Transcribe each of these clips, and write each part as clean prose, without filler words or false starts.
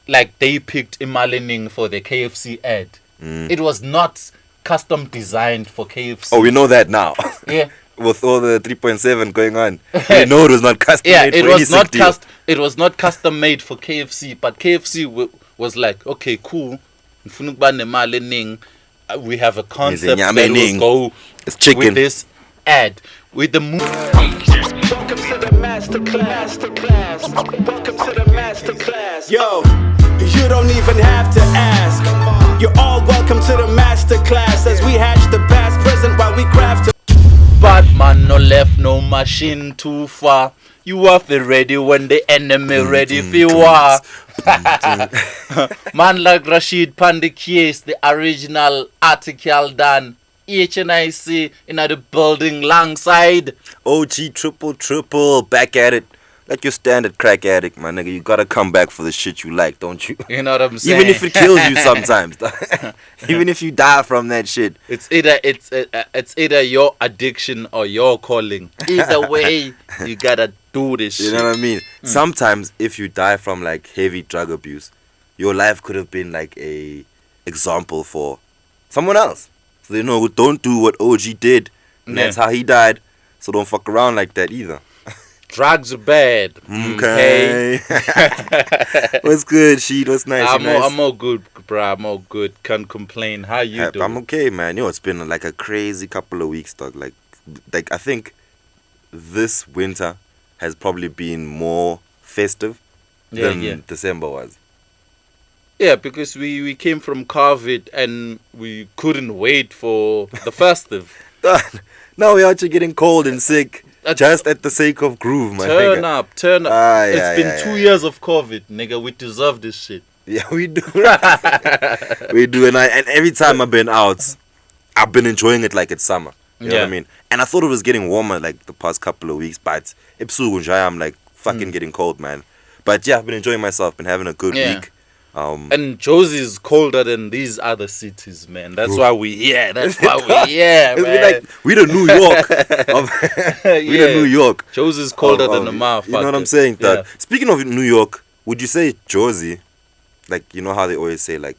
like they picked Imalining for the KFC ad. It was not custom designed for KFC. Oh, we know that now. Yeah. With all the 3.7 going on, we know it was not custom made it for was any not sick deal. it was not custom made for KFC, but KFC was like, okay, cool. We have a concept that will go It's chicken. with this ad, with the movie. Welcome to the masterclass. Welcome to the masterclass. Yo, you don't even have to ask. You're all welcome to the masterclass as we hatch the past, present while we craft. Bad man no left, no machine too far. You have to ready when the enemy ready for you are. Man like Rashid Pandikis, the original article done. HNIC in the building alongside. OG triple, back at it. Like your standard crack addict, my nigga. You gotta come back for the shit you like, don't you? You know what I'm saying? Even if it kills you sometimes. Even if you die from that shit. It's either your addiction or your calling. Either way, you gotta do this shit. You know what I mean? Sometimes if you die from like heavy drug abuse, your life could have been like a example for someone else. So they know, don't do what OG did. And that's how he died. So don't fuck around like that either. Drugs are bad. Okay. What's good, Sheet? What's nice? I'm all good, bro. I'm all good. Can't complain. How you doing? I'm okay, man. You know, it's been like a crazy couple of weeks, dog. Like I think this winter has probably been more festive than December was. Yeah, because we came from COVID and we couldn't wait for the festive. Now we're actually getting cold and sick. Just at the sake of groove, man. Turn up. It's been 2 years of COVID, nigga. We deserve this shit. Yeah, we do. We do. And every time I've been out, I've been enjoying it like it's summer. You know what I mean? And I thought it was getting warmer like the past couple of weeks, but I'm like fucking getting cold, man. But yeah, I've been enjoying myself, been having a good week. And Josie's colder than these other cities, man. That's why we here. That's why we here, man. We the New York. We the New York. Josie's colder than the motherfucker. You know what I'm saying, Dad? Yeah. Speaking of New York, would you say Josie, like, you know how they always say, like,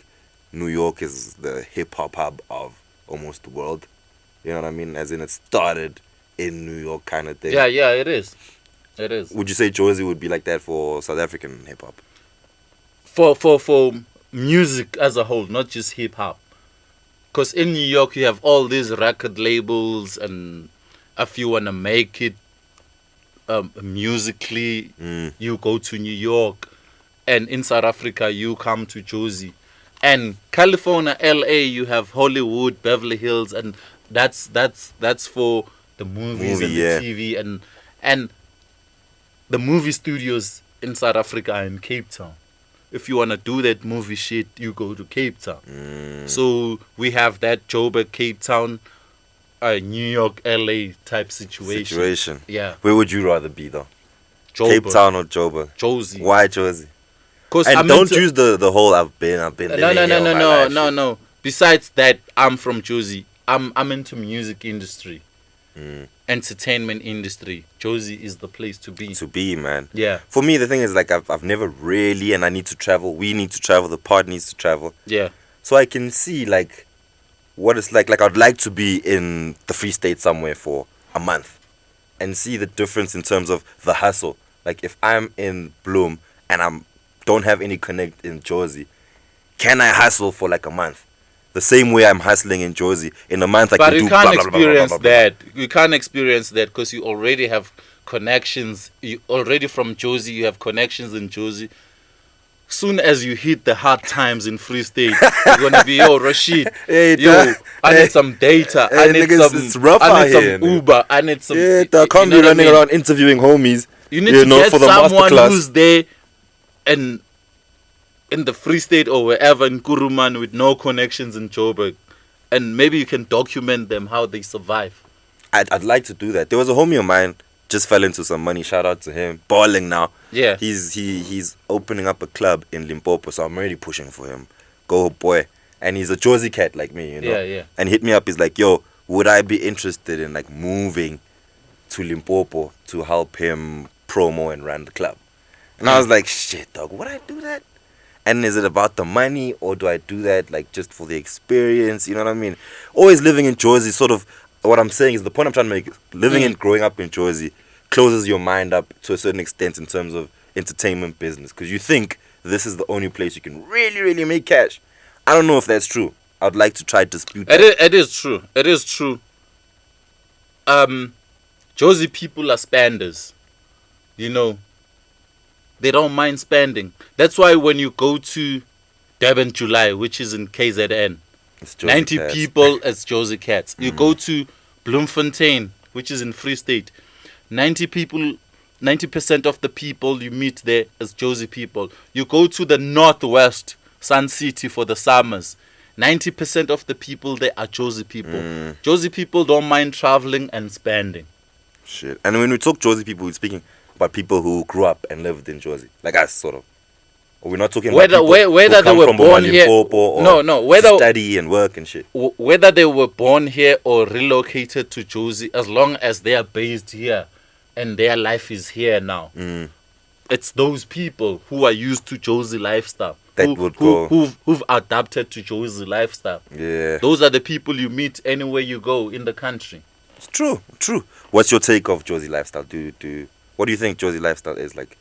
New York is the hip-hop hub of almost the world? You know what I mean? As in it started in New York kind of thing. Yeah, it is. It is. Would you say Josie would be like that for South African hip-hop? For music as a whole, not just hip hop, because in New York you have all these record labels, and if you wanna make it musically, you go to New York, and in South Africa you come to Josie, and California, LA, you have Hollywood, Beverly Hills, and that's for the movies and the TV, and the movie studios in South Africa are in Cape Town. If you want to do that movie shit, you go to Cape Town. So we have that Joburg, Cape Town, New York, LA type situation. Yeah. Where would you rather be though? Joburg. Cape Town or Joburg? Josie. Why Josie? And don't use the whole I've been No. Besides that, I'm from Josie. I'm into music industry. Entertainment industry. Josie is the place to be. To be, man. Yeah. For me, the thing is, like, I've never really, and I need to travel. We need to travel. The pod needs to travel. Yeah. So I can see, like, what it's like. Like, I'd like to be in the Free State somewhere for a month and see the difference in terms of the hustle. Like, if I'm in Bloom and don't have any connect in Josie, can I hustle for like a month? The same way I'm hustling in Josie. In a month I can do blah, blah, blah, blah, blah, blah, blah, blah. That. You can't experience that because you already have connections. You already from Josie, you have connections in Josie. Soon as you hit the hard times in Free State, you're gonna be, yo, Rashid, I need some data. I need some Uber. I need some. Yeah, I can't be running around interviewing homies. You need to get someone who's there and in the Free State or wherever in Kuruman with no connections in Joburg, and maybe you can document them how they survive. I'd like to do that. There was a homie of mine just fell into some money. Shout out to him. Balling now. Yeah. He's opening up a club in Limpopo, so I'm already pushing for him. Go boy. And he's a Josie cat like me, you know. Yeah. And hit me up. He's like, yo, would I be interested in like moving to Limpopo to help him promo and run the club? And I was like, shit, dog, would I do that? And is it about the money, or do I do that like just for the experience? You know what I mean? Always living in Jersey, sort of. What I'm saying is the point I'm trying to make. Living and growing up in Jersey closes your mind up to a certain extent in terms of entertainment business, because you think this is the only place you can really, really make cash. I don't know if that's true. I'd like to try to dispute that. It is true. It is true. Jersey people are spenders. You know, they don't mind spending. That's why when you go to Durban July, which is in KZN, It's Jersey 90 cats. people as Jersey Cats. You go to Bloemfontein, which is in Free State, 90 people, 90% of the people you meet there as Jersey people. You go to the Northwest, Sun City for the summers, 90% of the people there are Jersey people. Jersey people don't mind traveling and spending. Shit. And when we talk Jersey people, we're speaking about people who grew up and lived in Jersey, like us, sort of. Or we're not talking about people Whether who they come were from born here, or no, whether study and work and shit. whether they were born here or relocated to Jersey, as long as they are based here and their life is here now, it's those people who are used to Jersey lifestyle, who've adapted to Jersey lifestyle. Yeah. Those are the people you meet anywhere you go in the country. It's true. What's your take of Jersey lifestyle? What do you think Jersey lifestyle is like?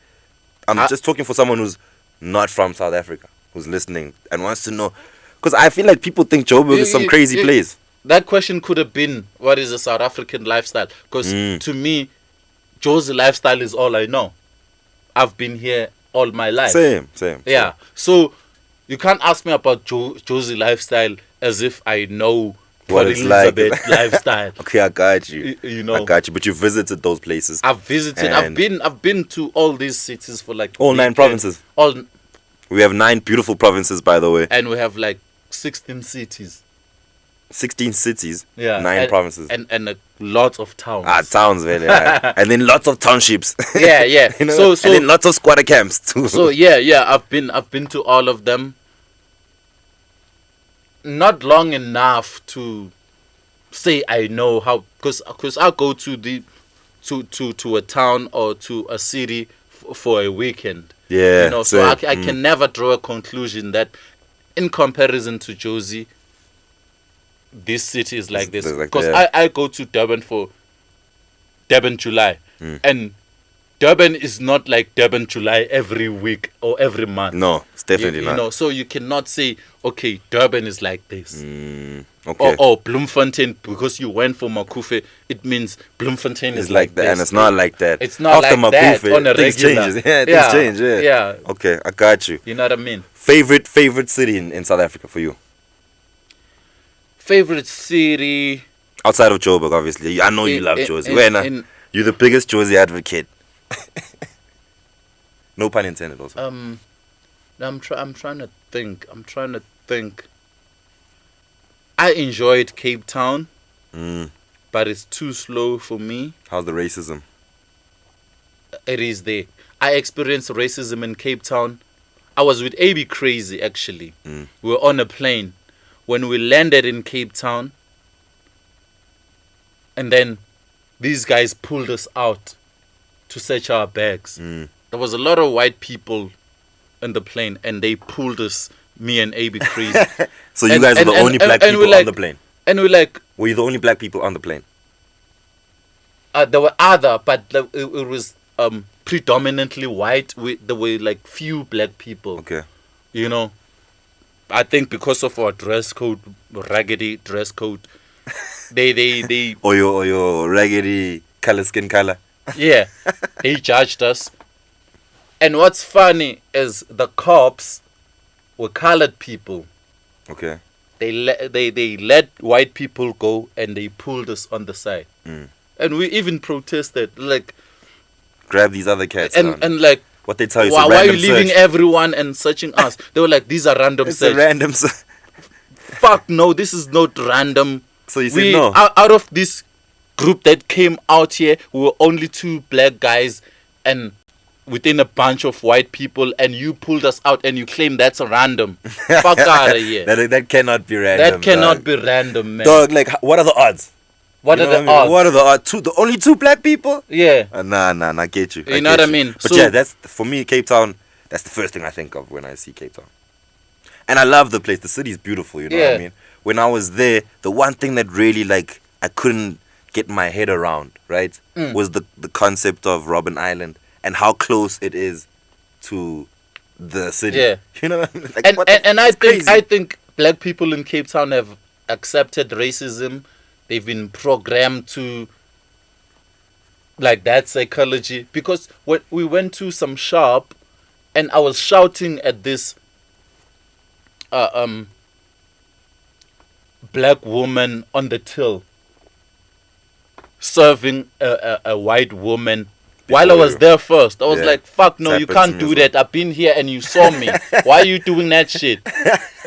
I'm just talking for someone who's not from South Africa, who's listening and wants to know, because I feel like people think Joburg is some crazy place. That question could have been, what is a South African lifestyle? Because to me, Jersey lifestyle is all I know. I've been here all my life. Same. Yeah. So you can't ask me about Jersey lifestyle as if I know What Port it's like. Elizabeth lifestyle. Okay, I got you. You know, I got you. But you visited those places. I've visited. I've been to all these cities for like All 9 provinces. We have 9 beautiful provinces, by the way. And we have like 16 cities. 16 cities. Yeah. 9 provinces. And lots of towns. Towns, really. Yeah. And then lots of townships. Yeah. You know? So and then lots of squatter camps too. So yeah. I've been to all of them. Not long enough to say I know how, because I'll go to a town or to a city for a weekend. Yeah. You know, so I can never draw a conclusion that in comparison to Jersey, this city is like this. Because I go to Durban for Durban July, and Durban is not like Durban July every week or every month. No, it's definitely not. You know, so you cannot say, okay, Durban is like this. Okay. Or Bloemfontein, because you went for Makufe, it means Bloemfontein is like that, this. and it's not like that. It's not After like Makufe, that on a things regular. changes. Yeah, things change. Yeah. Okay, I got you. You know what I mean? Favorite city in South Africa for you? Favorite city Outside of Joburg, obviously. I know you love Jersey. You're the biggest Jersey advocate. No pun intended also. I'm trying to think. I enjoyed Cape Town, but it's too slow for me. How's the racism? It is there. I experienced racism in Cape Town. I was with AB Crazy, actually. We were on a plane. When we landed in Cape Town, and then these guys pulled us out to search our bags. There was a lot of white people in the plane, and they pulled us, me and AB Crazy. So you guys were the only black people on the plane? And we're like... Were you the only black people on the plane? There were other, but it was predominantly white. There were like few black people. Okay. You know, I think because of our dress code, raggedy dress code, they or your raggedy skin color. Yeah, he judged us. And what's funny is the cops were colored people. Okay. They let white people go, and they pulled us on the side. And we even protested, like, grab these other cats. And like, what they tell you, why are you leaving everyone and searching us? They were like, these are random it's search. a random search. Fuck no, this is not random. So you said no. Out of this group that came out here, we were only 2 black guys and within a bunch of white people, and you pulled us out and you claim that's random. Fuck out of here. That cannot be random. That cannot be random, man. Dog, like, what are the odds? What are the odds? What are the odds? The only 2 black people? Yeah. Nah, I get you. You know what I mean? But yeah, that's, for me, Cape Town, that's the first thing I think of when I see Cape Town. And I love the place. The city's beautiful, you know what I mean? When I was there, the one thing that really, like, I couldn't get my head around, right, was the concept of Robben Island and how close it is to the city. Yeah. You know what I mean? Like, And I crazy. think black people in Cape Town have accepted racism. They've been programmed to like that psychology, because when we went to some shop and I was shouting at this black woman on the till serving a white woman while I was there first. I was like, fuck no, It's you happened can't to me do as that. I've been here and you saw me. Why are you doing that shit?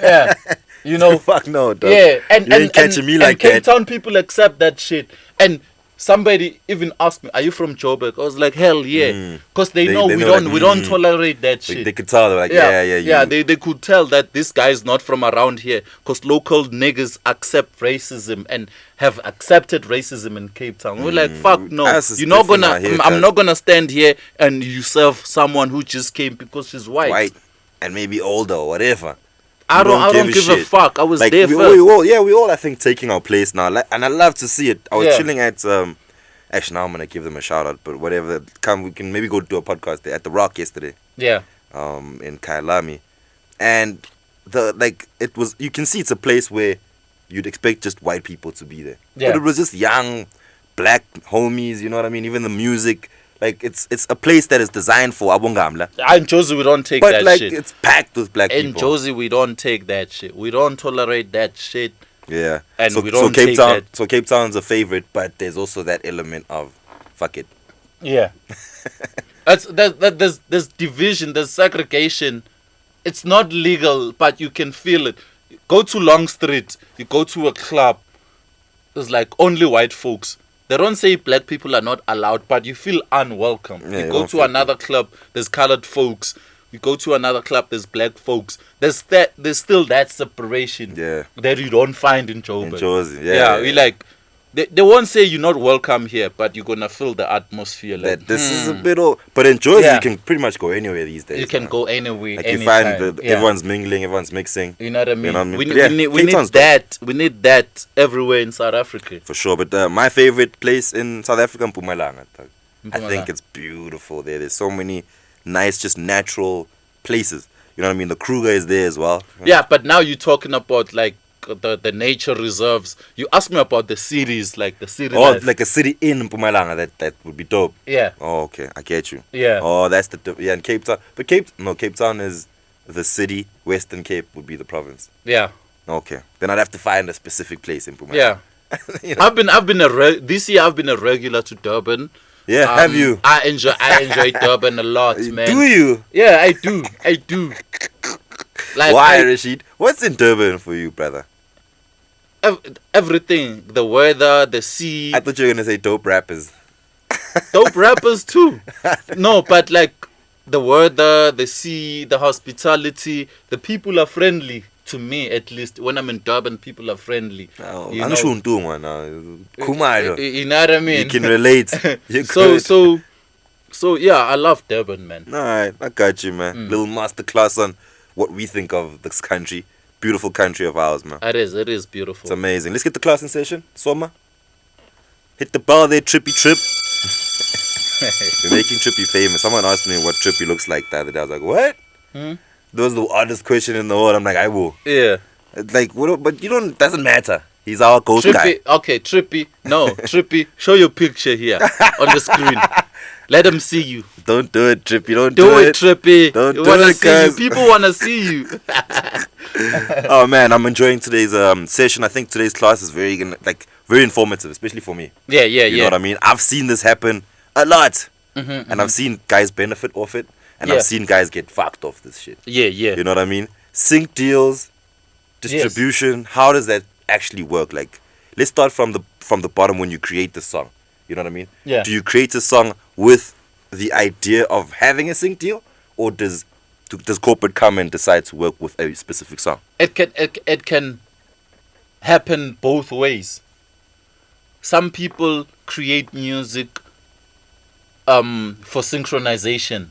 Yeah. You know, Fuck no, dog. yeah, and You ain't catching me like Cape that. Town people accept that shit. And somebody even asked me, "Are you from Joburg?" I was like, "Hell yeah," because they know we know don't tolerate that Like, shit. they could tell, they're like, yeah. They could tell that this guy is not from around here, because local niggas accept racism and have accepted racism in Cape Town. We're like, fuck no, Us is you're not different gonna. out here, I'm cuz. not gonna stand here and you serve someone who just came because she's white and maybe older or whatever. I don't give a shit. fuck. I was Like, there we first. all I think taking our place now, like, and I love to see it. I was Yeah. chilling at actually now I'm gonna give them a shout out, but whatever. We can maybe go do a podcast there at the Rock yesterday, Yeah, in Kailami, and it was, you can see it's a place where you'd expect just white people to be there, Yeah. but it was just young black homies. You know what I mean? Even the music. Like, it's a place that is designed for Abongamla. in Josie we don't take But that like, shit. it's packed with black In people. Josie we don't take that shit. We don't tolerate that shit. Yeah. And so, we don't Cape take Town. that. So Cape Town's a favorite, but there's also that element of fuck it. Yeah. There's division, there's segregation. It's not legal, but you can feel it. Go to Long Street, you go to a club, there's like only white folks. They don't say black people are not allowed, but you feel unwelcome. Yeah, You you go don't to feel another club, there's colored folks. You go to another club, there's black folks. There's still that separation Yeah. that you don't find in Joburg. In Josie, yeah. we like they won't say you're not welcome here, but you're gonna feel the atmosphere. Like, That this is a bit of, but in Josie Yeah. you can pretty much go anywhere these days. you can man. go anywhere. Like, anytime. you find Yeah. everyone's mingling, everyone's mixing. You know what I mean? You know what I mean? We, But yeah, we Cape need Town's dope. that. We need that everywhere in South Africa. For sure, but my favorite place in South Africa, Mpumalanga. I Mpumalanga. think it's beautiful there. There's so many nice, just natural places. You know what I mean? The Kruger is there as well. Yeah, but now you're talking about like the nature reserves. You asked me about the cities, like the city Oh, life. like a city in Mpumalanga. That would be dope. Yeah, Oh, okay, I get you. yeah. Oh, that's yeah, in Cape Town. But Cape Town is the city. Western Cape would be the province. Yeah, Okay, then I'd have to find a specific place in Mpumalanga. yeah. You know? I've been this year. I've been a regular to Durban. Yeah, have you? I enjoy Durban a lot, man. Do you? Yeah, I do. Like Why, Rashid? What's in Durban for you, brother? everything, the weather, the sea, I thought you were gonna say dope rappers. dope rappers too. No, but like the weather, the sea, the hospitality, the people are friendly to me. At least when I'm in Durban, people are friendly. Oh, You I'm know? sure now. Kumaro. You know what I mean? You can relate. You're so good. so yeah, I love Durban, man. Alright, I got you, man. Little masterclass on what we think of this country. Beautiful country of ours, man. It is beautiful. It's amazing. Let's get the class in session. Soma. Hit the ball there, Trippy Trip. We're making Trippy famous. Someone asked me what Trippy looks like the other day. I was like, what? Hmm? That was the oddest question in the world. I'm like, I will. Yeah. Like, what, but you don't, doesn't matter. He's our ghost guy. Trippy, okay, Trippy. No, Trippy, show your picture here on the screen. Let them see you. Don't do it, Trippy. Don't Do it, Trippy. Don't You do wanna it, see you. cuz. People want to see you. Oh man, I'm enjoying today's session. I think today's class is very informative, especially for me. Yeah. You know what I mean? I've seen this happen a lot, Mm-hmm, and I've seen guys benefit off it, and Yeah. I've seen guys get fucked off this shit. Yeah. You know what I mean? Sync deals, distribution. How does that actually work? Like, let's start from the bottom when you create the song. You know what I mean? Yeah. Do you create a song with the idea of having a sync deal, or does corporate come and decide to work with a specific song? It can happen both ways. Some people create music for synchronization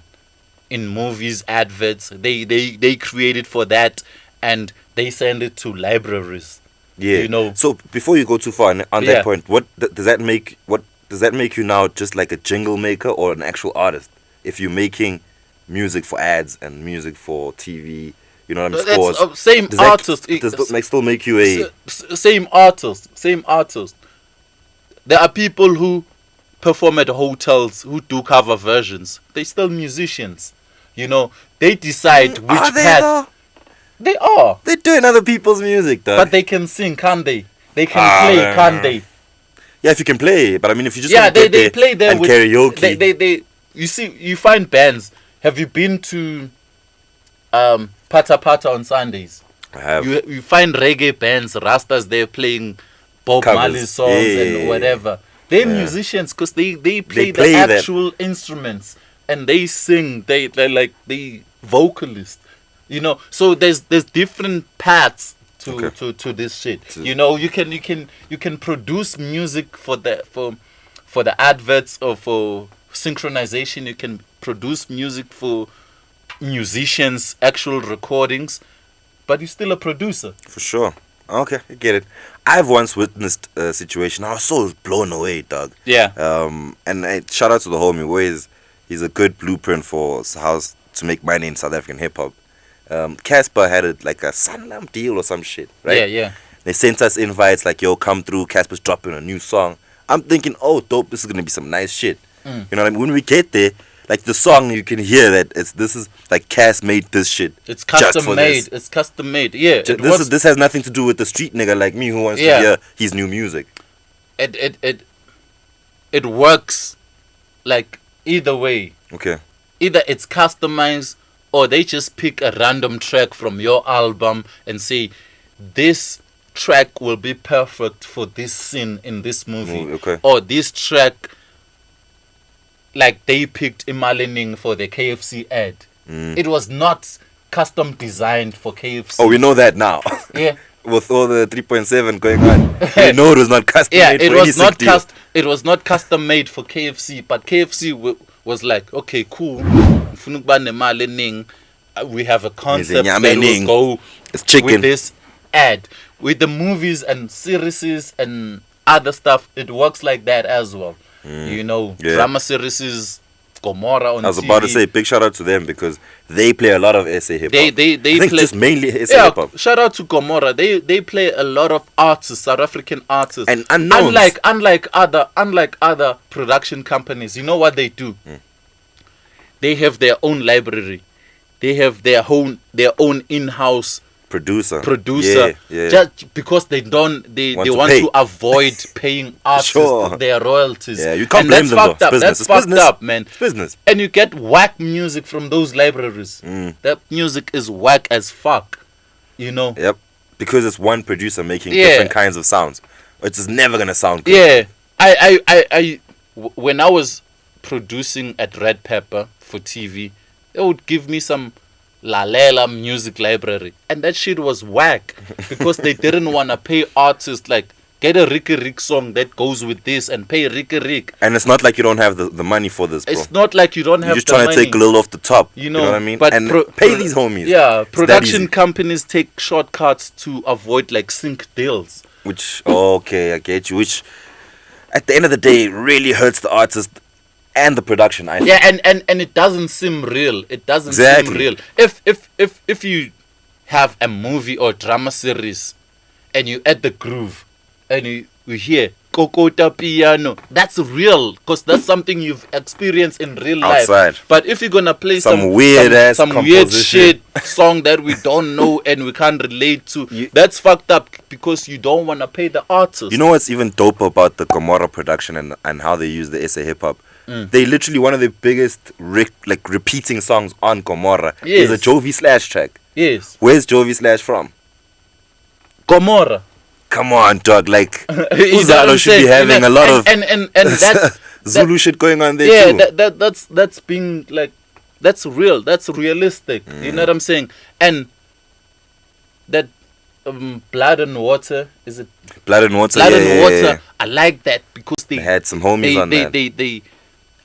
in movies, adverts. They create it for that, and they send it to libraries. Yeah. You know. So before you go too far on Yeah. that point, does that make you now just like a jingle maker or an actual artist? If you're making music for ads and music for TV, you know what I mean, That's, scores. same Does artist. that still make you a Same artist. Same artist. There are people who perform at hotels who do cover versions. They're still musicians. You know, they decide which are they path. though? They are. They're doing other people's music, though. But they can sing, can't they? They can play, man. can't they? Yeah, if you can play, but I mean, if you just Yeah, wanna get they there play there and with karaoke. They you see, you find bands. Have you been to Pata Pata on Sundays? I have. You find reggae bands, Rastas there playing Bob Covers. Marley songs Yeah. and whatever. They're musicians because they play play the that. actual instruments and they sing. They're like the vocalists, you know. So there's different paths to this shit. You know, you can produce music for the adverts or for synchronization. You can produce music for musicians, actual recordings, but you're still a producer. For sure. Okay, I get it. I've once witnessed a situation. I was so blown away, dog. Yeah. And shout out to the homie. He's a good blueprint for how to make money in South African hip hop. Casper had like a Sanlam deal or some shit, right? Yeah, yeah. They sent us invites like, yo, come through. Casper's dropping a new song. I'm thinking, oh, dope. This is gonna be some nice shit. You know what I mean? When we get there, like the song, you can hear that this is like Cass made this shit. It's just custom for made. this. It's custom made. Yeah. This has nothing to do with the street nigga like me who wants to hear his new music. It works like either way. Okay. Either it's customized or they just pick a random track from your album and say this track will be perfect for this scene in this movie. Okay. Or this track, like they picked Imalining for the KFC ad. It was not custom designed for KFC. Oh, we know that now. Yeah. With all the 3.7 going on, we know it was not custom Yeah, made it for was any sick not deal. it was not custom made for KFC, but KFC was like, okay, cool. We have a concept that will go It's chicken. with this ad. With the movies and series and other stuff, it works like that as well. You know, drama series, Gomorrah on TV. I was about to say big shout out to them because they play a lot of SA hip hop. They I think play just mainly SA hip hop. shout out to Gomorrah. They play a lot of artists, South African artists, And unknowns. unlike other production companies. You know what they do? They have their own library. They have their own in-house Producer. Yeah. just because they want pay. to avoid paying artists Sure. their royalties. Yeah, you can't And blame that's them though. fucked up. It's business. That's It's fucked business. up, man. It's business. And you get whack music from those libraries. That music is whack as fuck. You know. Yep. Because it's one producer making Yeah. different kinds of sounds. It's just never gonna sound good. Yeah. When I was producing at Red Pepper for TV, they would give me some Lalela music library, and that shit was whack because they didn't want to pay artists like get a Ricky Rick song that goes with this and pay Ricky Rick. And it's not like you don't have the money for this, bro. It's not like you don't have You're just the trying money. to take a little off the top. You know what I mean? but And pay these homies. Yeah, It's that production easy. companies take shortcuts to avoid like sync deals. Which, okay, I get you. Which, at the end of the day, really hurts the artist and the production. I think. Yeah, and it doesn't seem real. It doesn't Exactly. seem real. If you have a movie or drama series and you add the groove and you hear Kokota piano, that's real because that's something you've experienced in real Outside. life. But if you're gonna play Some weird ass some weird composition. shit song that we don't know and we can't relate to, that's fucked up because you don't wanna pay the artist. You know what's even dope about the Gomorrah production and how they use the SA hip hop? They literally one of the biggest repeating songs on Gomorrah is a Yes. Jovi Slash track. Yes. Where's Jovi Slash from? Gomorrah. Come on, dog. Like You know what Uzalo I'm should be saying? having a lot of and that's Zulu shit going on there yeah, too. that's being like that's real, that's realistic. You know what I'm saying? And that Blood and Water, is it Blood and Water. Blood yeah, and yeah, Water? yeah. I like that because They had some homies on that.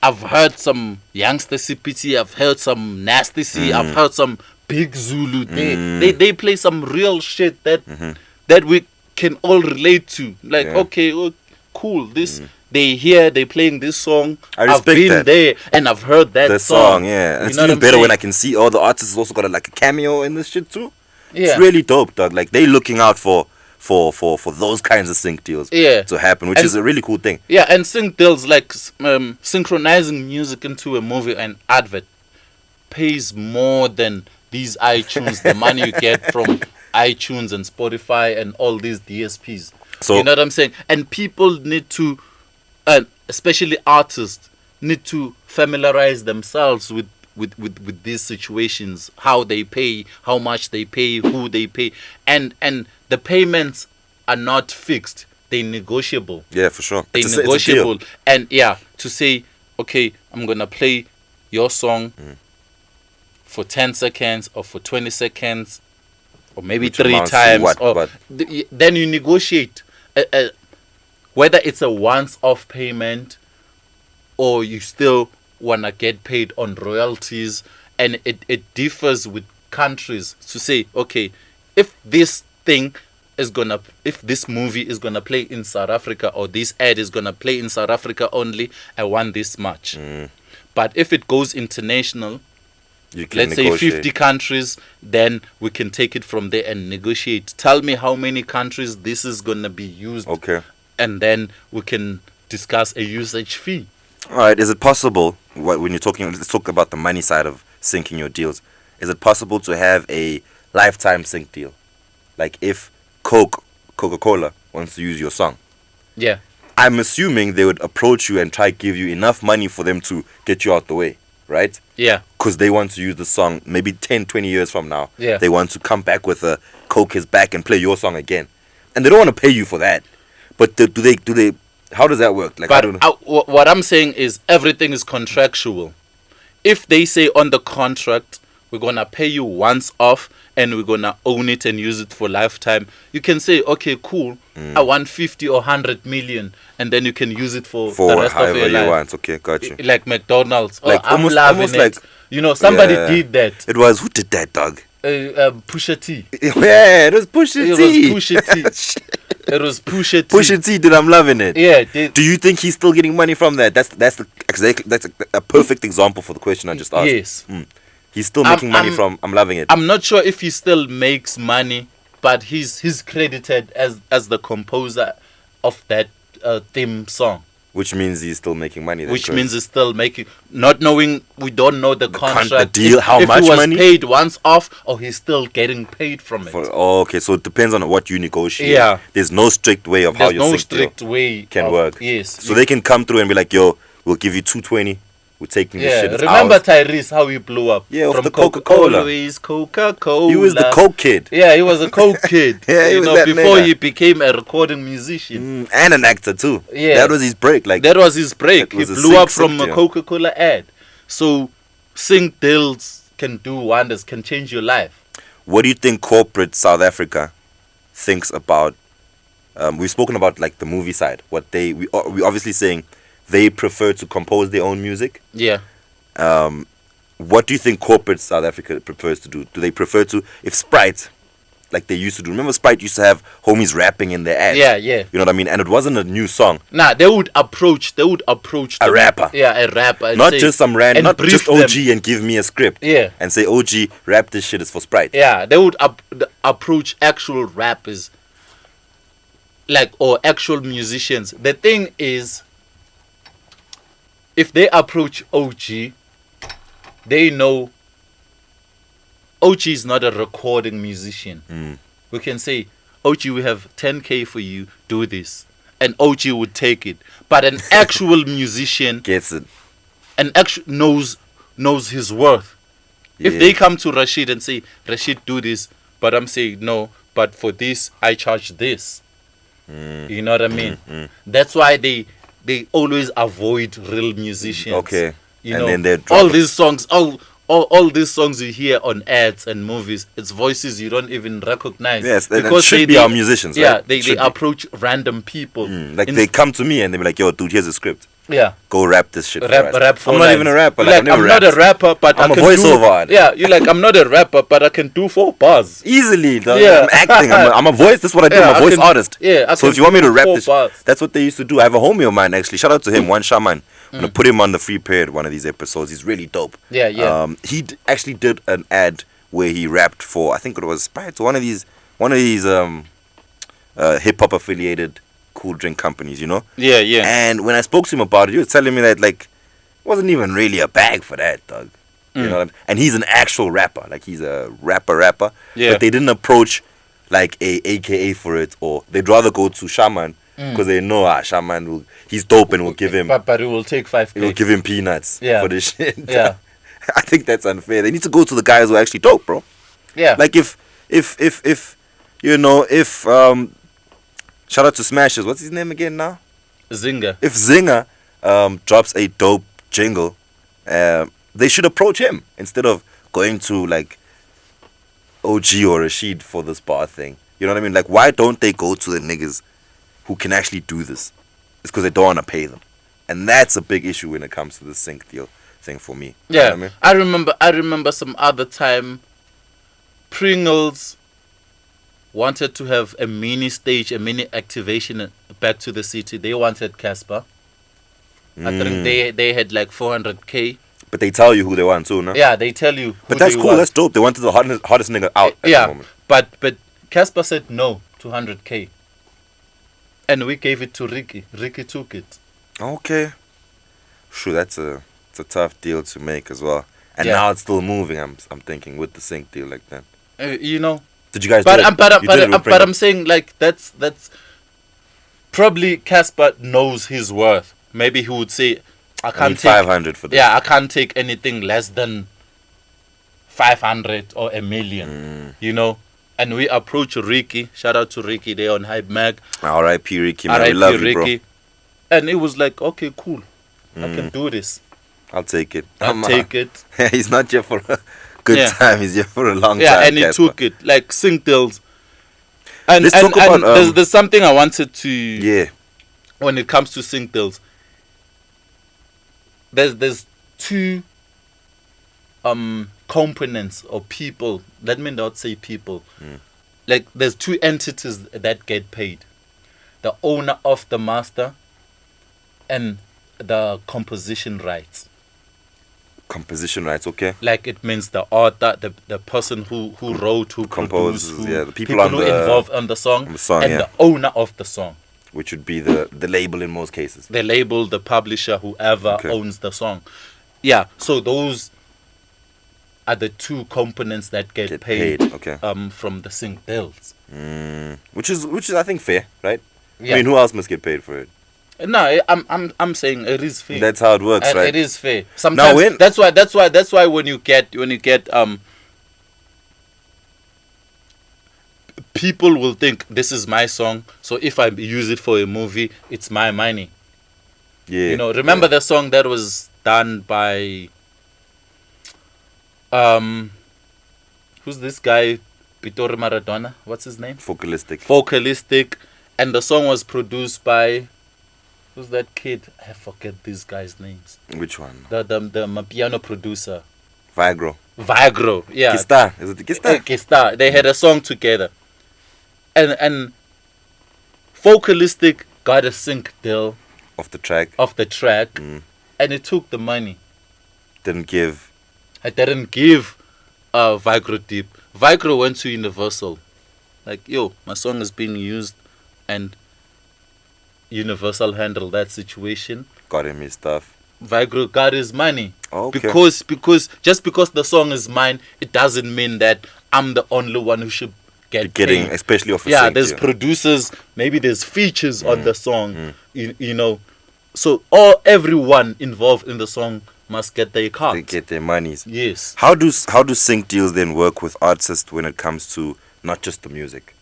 I've heard some Youngster CPT, I've heard some Nasty C, I've heard some Big Zulu. They play some real shit that we can all relate to. Like, okay, oh, cool. This they playing this song. I respect I've been that. there and I've heard that The song. yeah. And You it's know what even I'm better when saying? I can see all the artists also got like a cameo in this shit too. Yeah. It's really dope, dog. Like they looking out for those kinds of sync deals to happen, which is a really cool thing. Yeah, and sync deals like synchronizing music into a movie and advert pays more than these iTunes, the money you get from iTunes and Spotify and all these DSPs. So you know what I'm saying? And people need to, especially artists, need to familiarize themselves with these situations, how they pay, how much they pay, who they pay, and the payments are not fixed; they're negotiable. yeah, for sure. They're It's a negotiable, deal. and to say, okay, I'm gonna play your song for 10 seconds or for 20 seconds, or maybe Which 3 amounts to times, what, or but- then you negotiate whether it's a once-off payment or you still wanna get paid on royalties, and it differs with countries to say, okay, if this movie is gonna play in South Africa, or this ad is gonna play in South Africa only, I want this much. But if it goes international, You can let's say negotiate. 50 countries, then we can take it from there and negotiate. Tell me how many countries this is gonna be used, Okay. and then we can discuss a usage fee. All right. Is it possible when you're talking? Let's talk about the money side of syncing your deals. Is it possible to have a lifetime sync deal? Like if Coca-Cola wants to use your song, Yeah. I'm assuming they would approach you and try to give you enough money for them to get you out the way, right? Yeah. Because they want to use the song maybe 10, 20 years from now. Yeah. They want to come back with a Coke is back and play your song again. And they don't want to pay you for that. But do they? How does that work? Like, I don't know. But what I'm saying is everything is contractual. If they say on the contract, we're going to pay you once off and we're going to own it and use it for lifetime, you can say, okay, cool, I want 50 or 100 million, and then you can use it for the rest of however your you life. want. Okay, got you. Like McDonald's. Like I'm almost loving it. like, you know, somebody yeah. did that. It was, who did that, dog? Pusha T. Yeah, it was Pusha It T. was Pusha T. It was Pusha T. Pusha T, dude, I'm loving it. Yeah. Do you think he's still getting money from that? That's a perfect example for the question I just asked. Yes. He's still making money from I'm loving it. I'm not sure if he still makes money, but he's credited as the composer of that theme song. Which means he's still making money. Then, Which correct? means he's still making, not knowing, we don't know the contract. the deal, how if much he was money? paid once off, or he's still getting paid from it. Okay, so it depends on what you negotiate. Yeah. There's no strict way of how There's your no sync deal strict way can of- work. Yes. So they can come through and be like, yo, we'll give you 220. We're taking this Yeah, shit. It's remember ours. Tyrese, how he blew up? Yeah, off from the Coca-Cola. Always Coca-Cola. He was the Coke kid. Yeah, he was a Coke kid. Yeah, he you was know, that before nigga. he became a recording musician. And an actor too. Yeah. That was his break. Like That was his break. That He was a blew sick up from sync a deal. Coca-Cola ad. So, sync deals can do wonders, can change your life. what do you think corporate South Africa thinks about? We've spoken about like the movie side. What we obviously saying they prefer to compose their own music. Yeah. What do you think corporate South Africa prefers to do? Do they prefer to, if Sprite, like they used to do? Remember Sprite used to have homies rapping in their ads. Yeah. You know what I mean? And it wasn't a new song. Nah, they would approach A them. rapper. Yeah, a rapper. And Not say- just some random, and not brief just them. OG and give me a script. Yeah. And say, OG, rap this shit is for Sprite. Yeah, they would approach actual rappers, or actual musicians. The thing is, if they approach OG, they know OG is not a recording musician. We can say, OG, we have 10K for you, do this. And OG would take it. But an actual musician Gets it. knows his worth. If Yeah. they come to Rashid and say, Rashid, do this, but I'm saying, no, but for this, I charge this. You know what I mean? That's why they always avoid real musicians. Okay. You And know, then they drop all it. these songs, all these songs you hear on ads and movies, it's voices you don't even recognize. Yes, that should be our musicians, yeah, right? they Should be. approach random people. Like they come to me and they be like, "Yo, dude, here's a script. Yeah. Go rap this shit." Rap for us." for I'm not lines. even a rapper. You're like, I'm not a rapper, but I'm I a can voiceover do, artist. Yeah, you're like, I'm not a rapper, but I can do 4 bars. Easily, dog. Yeah. I'm acting. I'm a voice. That's what I do. Yeah, I'm a I voice can- artist. yeah, I So can if you want me do to rap 4 this, bars. that's what they used to do. I have a homie of mine actually. Shout out to him, one shaman. I'm gonna put him on the free period one of these episodes. He's really dope. Yeah, yeah. He actually did an ad where he rapped for, I think it was to one of these hip hop affiliated cool drink companies, you know. Yeah, yeah. And when I spoke to him about it, he was telling me that like it wasn't even really a bag for that, dog. You know what I mean? And he's an actual rapper, like he's a rapper. Yeah. But they didn't approach like a AKA for it, or they'd rather go to Shaman because they know Shaman he's dope and will give him But it will take 5K. he'll give him peanuts Yeah. for this shit. Yeah. I think that's unfair. They need to go to the guys who are actually dope, bro. Yeah. Like if shout out to Smashers. What's his name again now? Zinger. If Zinger drops a dope jingle, they should approach him instead of going to like OG or Rashid for this bar thing. You know what I mean? Like, why don't they go to the niggas who can actually do this? It's because they don't want to pay them, and that's a big issue when it comes to the sync deal thing for me. You know Yeah. what I mean? I remember some other time Pringles wanted to have a mini stage, a mini activation back to the city. They wanted Casper. I think they had like 400K. But they tell you who they want too, no? Yeah, they tell you. But who that's they cool. want. That's dope. They wanted the hottest nigga out at the Yeah, moment. but Casper said no to 100K, and we gave it to Ricky. Ricky took it. Okay. Sure, it's a tough deal to make as well. And Yeah. now it's still moving. I'm thinking with the sync deal like that. You know. Did you guys But do it? You did it with but Pringles. I'm saying like that's probably Casper knows his worth. Maybe he would say, I I can't need take 500 for this. I can't take anything less than 500 or a million. You know. And we approach Ricky. Shout out to Ricky. They're on Hype Mag. R.I.P. Ricky, man. We R.I.P. love you, bro. Ricky. And it was like, okay, cool. I can do this. I'll take it. I'll take it. He's not here for a good Yeah. time. He's here for a long Yeah, time. and he Casper. took it. Like sync deals. And, Let's and, talk about, and there's something I wanted to Yeah. when it comes to sync deals. There's 2 components or people. Let me not say people. Like there's 2 entities that get paid. The owner of the master and the composition rights. Composition rights, okay. Like it means the author, the person who wrote, who Composes, produced, yeah, the people on who the- involved on the song, and yeah. the owner of the song. Which would be the label in most cases. The label, the publisher, whoever Okay. owns the song. Yeah, so those are the 2 components that get paid. Okay. From the sync deals. Which is I think fair, right? Yeah. I mean, who else must get paid for it? No, I'm saying it is fair. That's how it works, And right? it is fair. Sometimes when- that's why when you get people will think this is my song, so if I use it for a movie, it's my money. Yeah. You know, remember yeah. the song that was done by who's this guy? Pitori Maradona. What's his name? Focalistic. And the song was produced by who's that kid? I forget these guys' names. Which one? The piano producer. Vigro. Yeah. Kista. Is it the Kista? Kista. They had a song together. And Focalistic got a sync deal Of the track. of the track and it took the money. Didn't give. I didn't give Vigro Deep. Vigro went to Universal. Like, yo, my song is being used and Universal handled that situation. Got him his stuff. Vigro got his money. Okay. Because just because the song is mine, it doesn't mean that I'm the only one who should get Getting, paid. especially off a Yeah, sync there's deal. producers, maybe there's features on the song, you know. So everyone involved in the song must get their cut. They get their monies. Yes. How do sync deals then work with artists when it comes to not just the music?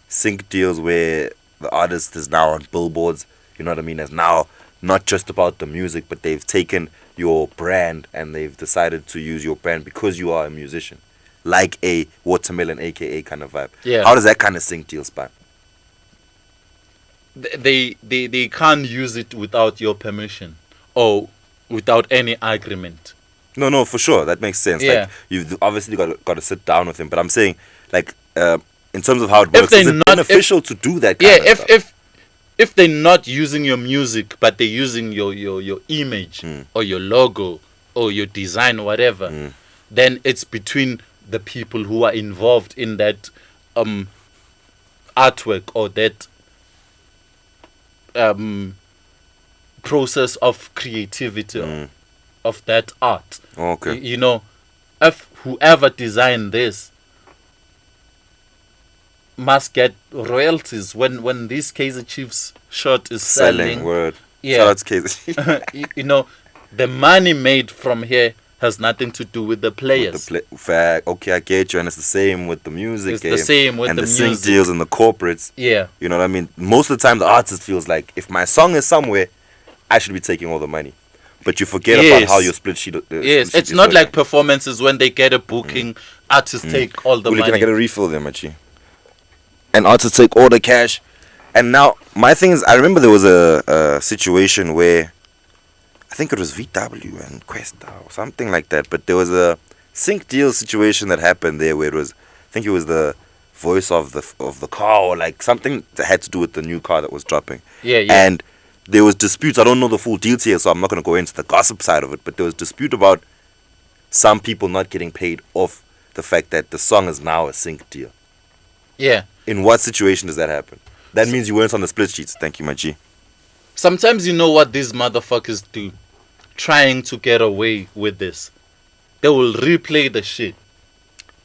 Sync deals where the artist is now on billboards, you know what I mean, is now not just about the music, but they've taken your brand and they've decided to use your brand because you are a musician, like a Watermelon, aka kind of vibe. Yeah. How does that kind of sync deal span? They can't use it without your permission or without any agreement. No, for sure, that makes sense. Yeah. Like you've obviously got to sit down with him, but I'm saying like in terms of how it If works, they're is it not- beneficial to do that? Yeah, Kind of stuff? if they're not using your music but they're using your image or your logo or your design or whatever, then it's between the people who are involved in that artwork or that process of creativity of that art. Okay. You know, if whoever designed this must get royalties when this Kaiser Chiefs shirt is selling. Word. Yeah. Shout out to Kaiser. You know, the money made from here has nothing to do with the players. Fact. Okay, I get you, and it's the same with the music. It's the same with and the the sync music. deals and the corporates. Yeah. You know what I mean? Most of the time, the artist feels like if my song is somewhere, I should be taking all the money. But you forget about how your split sheet. Yes, split it's sheet not is like working. performances when they get a booking, artists take all the Uli, money. can I get a refill there, Machi? And artists take all the cash. And now, my thing is, I remember there was a situation where I think it was VW and Questa or something like that. But there was a sync deal situation that happened there where it was, I think it was the voice of the car or like something that had to do with the new car that was dropping. Yeah. And there was disputes. I don't know the full details, so I'm not going to go into the gossip side of it. But there was dispute about some people not getting paid off the fact that the song is now a sync deal. Yeah. In what situation does that happen? That means you weren't on the split sheets. Thank you, my G. Sometimes you know what these motherfuckers do, trying to get away with this. They will replay the shit.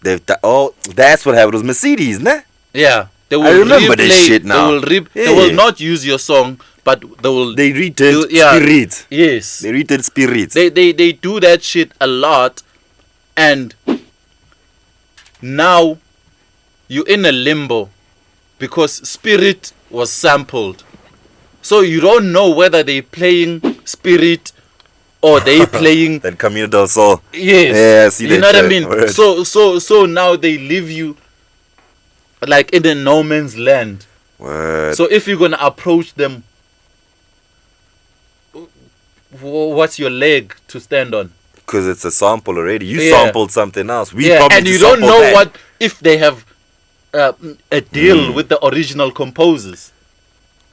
That's what happened. It was Mercedes, nah? Yeah. They will I remember this shit now. They will not use your song, but They redid yeah. Spirit. Yes. They redid Spirit. They do that shit a lot, and now you're in a limbo because Spirit was sampled. So you don't know whether they're playing Spirit or they playing Then Camino del Sol. yes. Yeah, I see you that know what I shit. mean? Word. So now they leave you like in a no man's land. Word. So if you're gonna approach them, what's your leg to stand on? Because it's a sample already. You Yeah. sampled something else. We Yeah, probably and you just don't sampled know that. what if they have a deal with the original composers.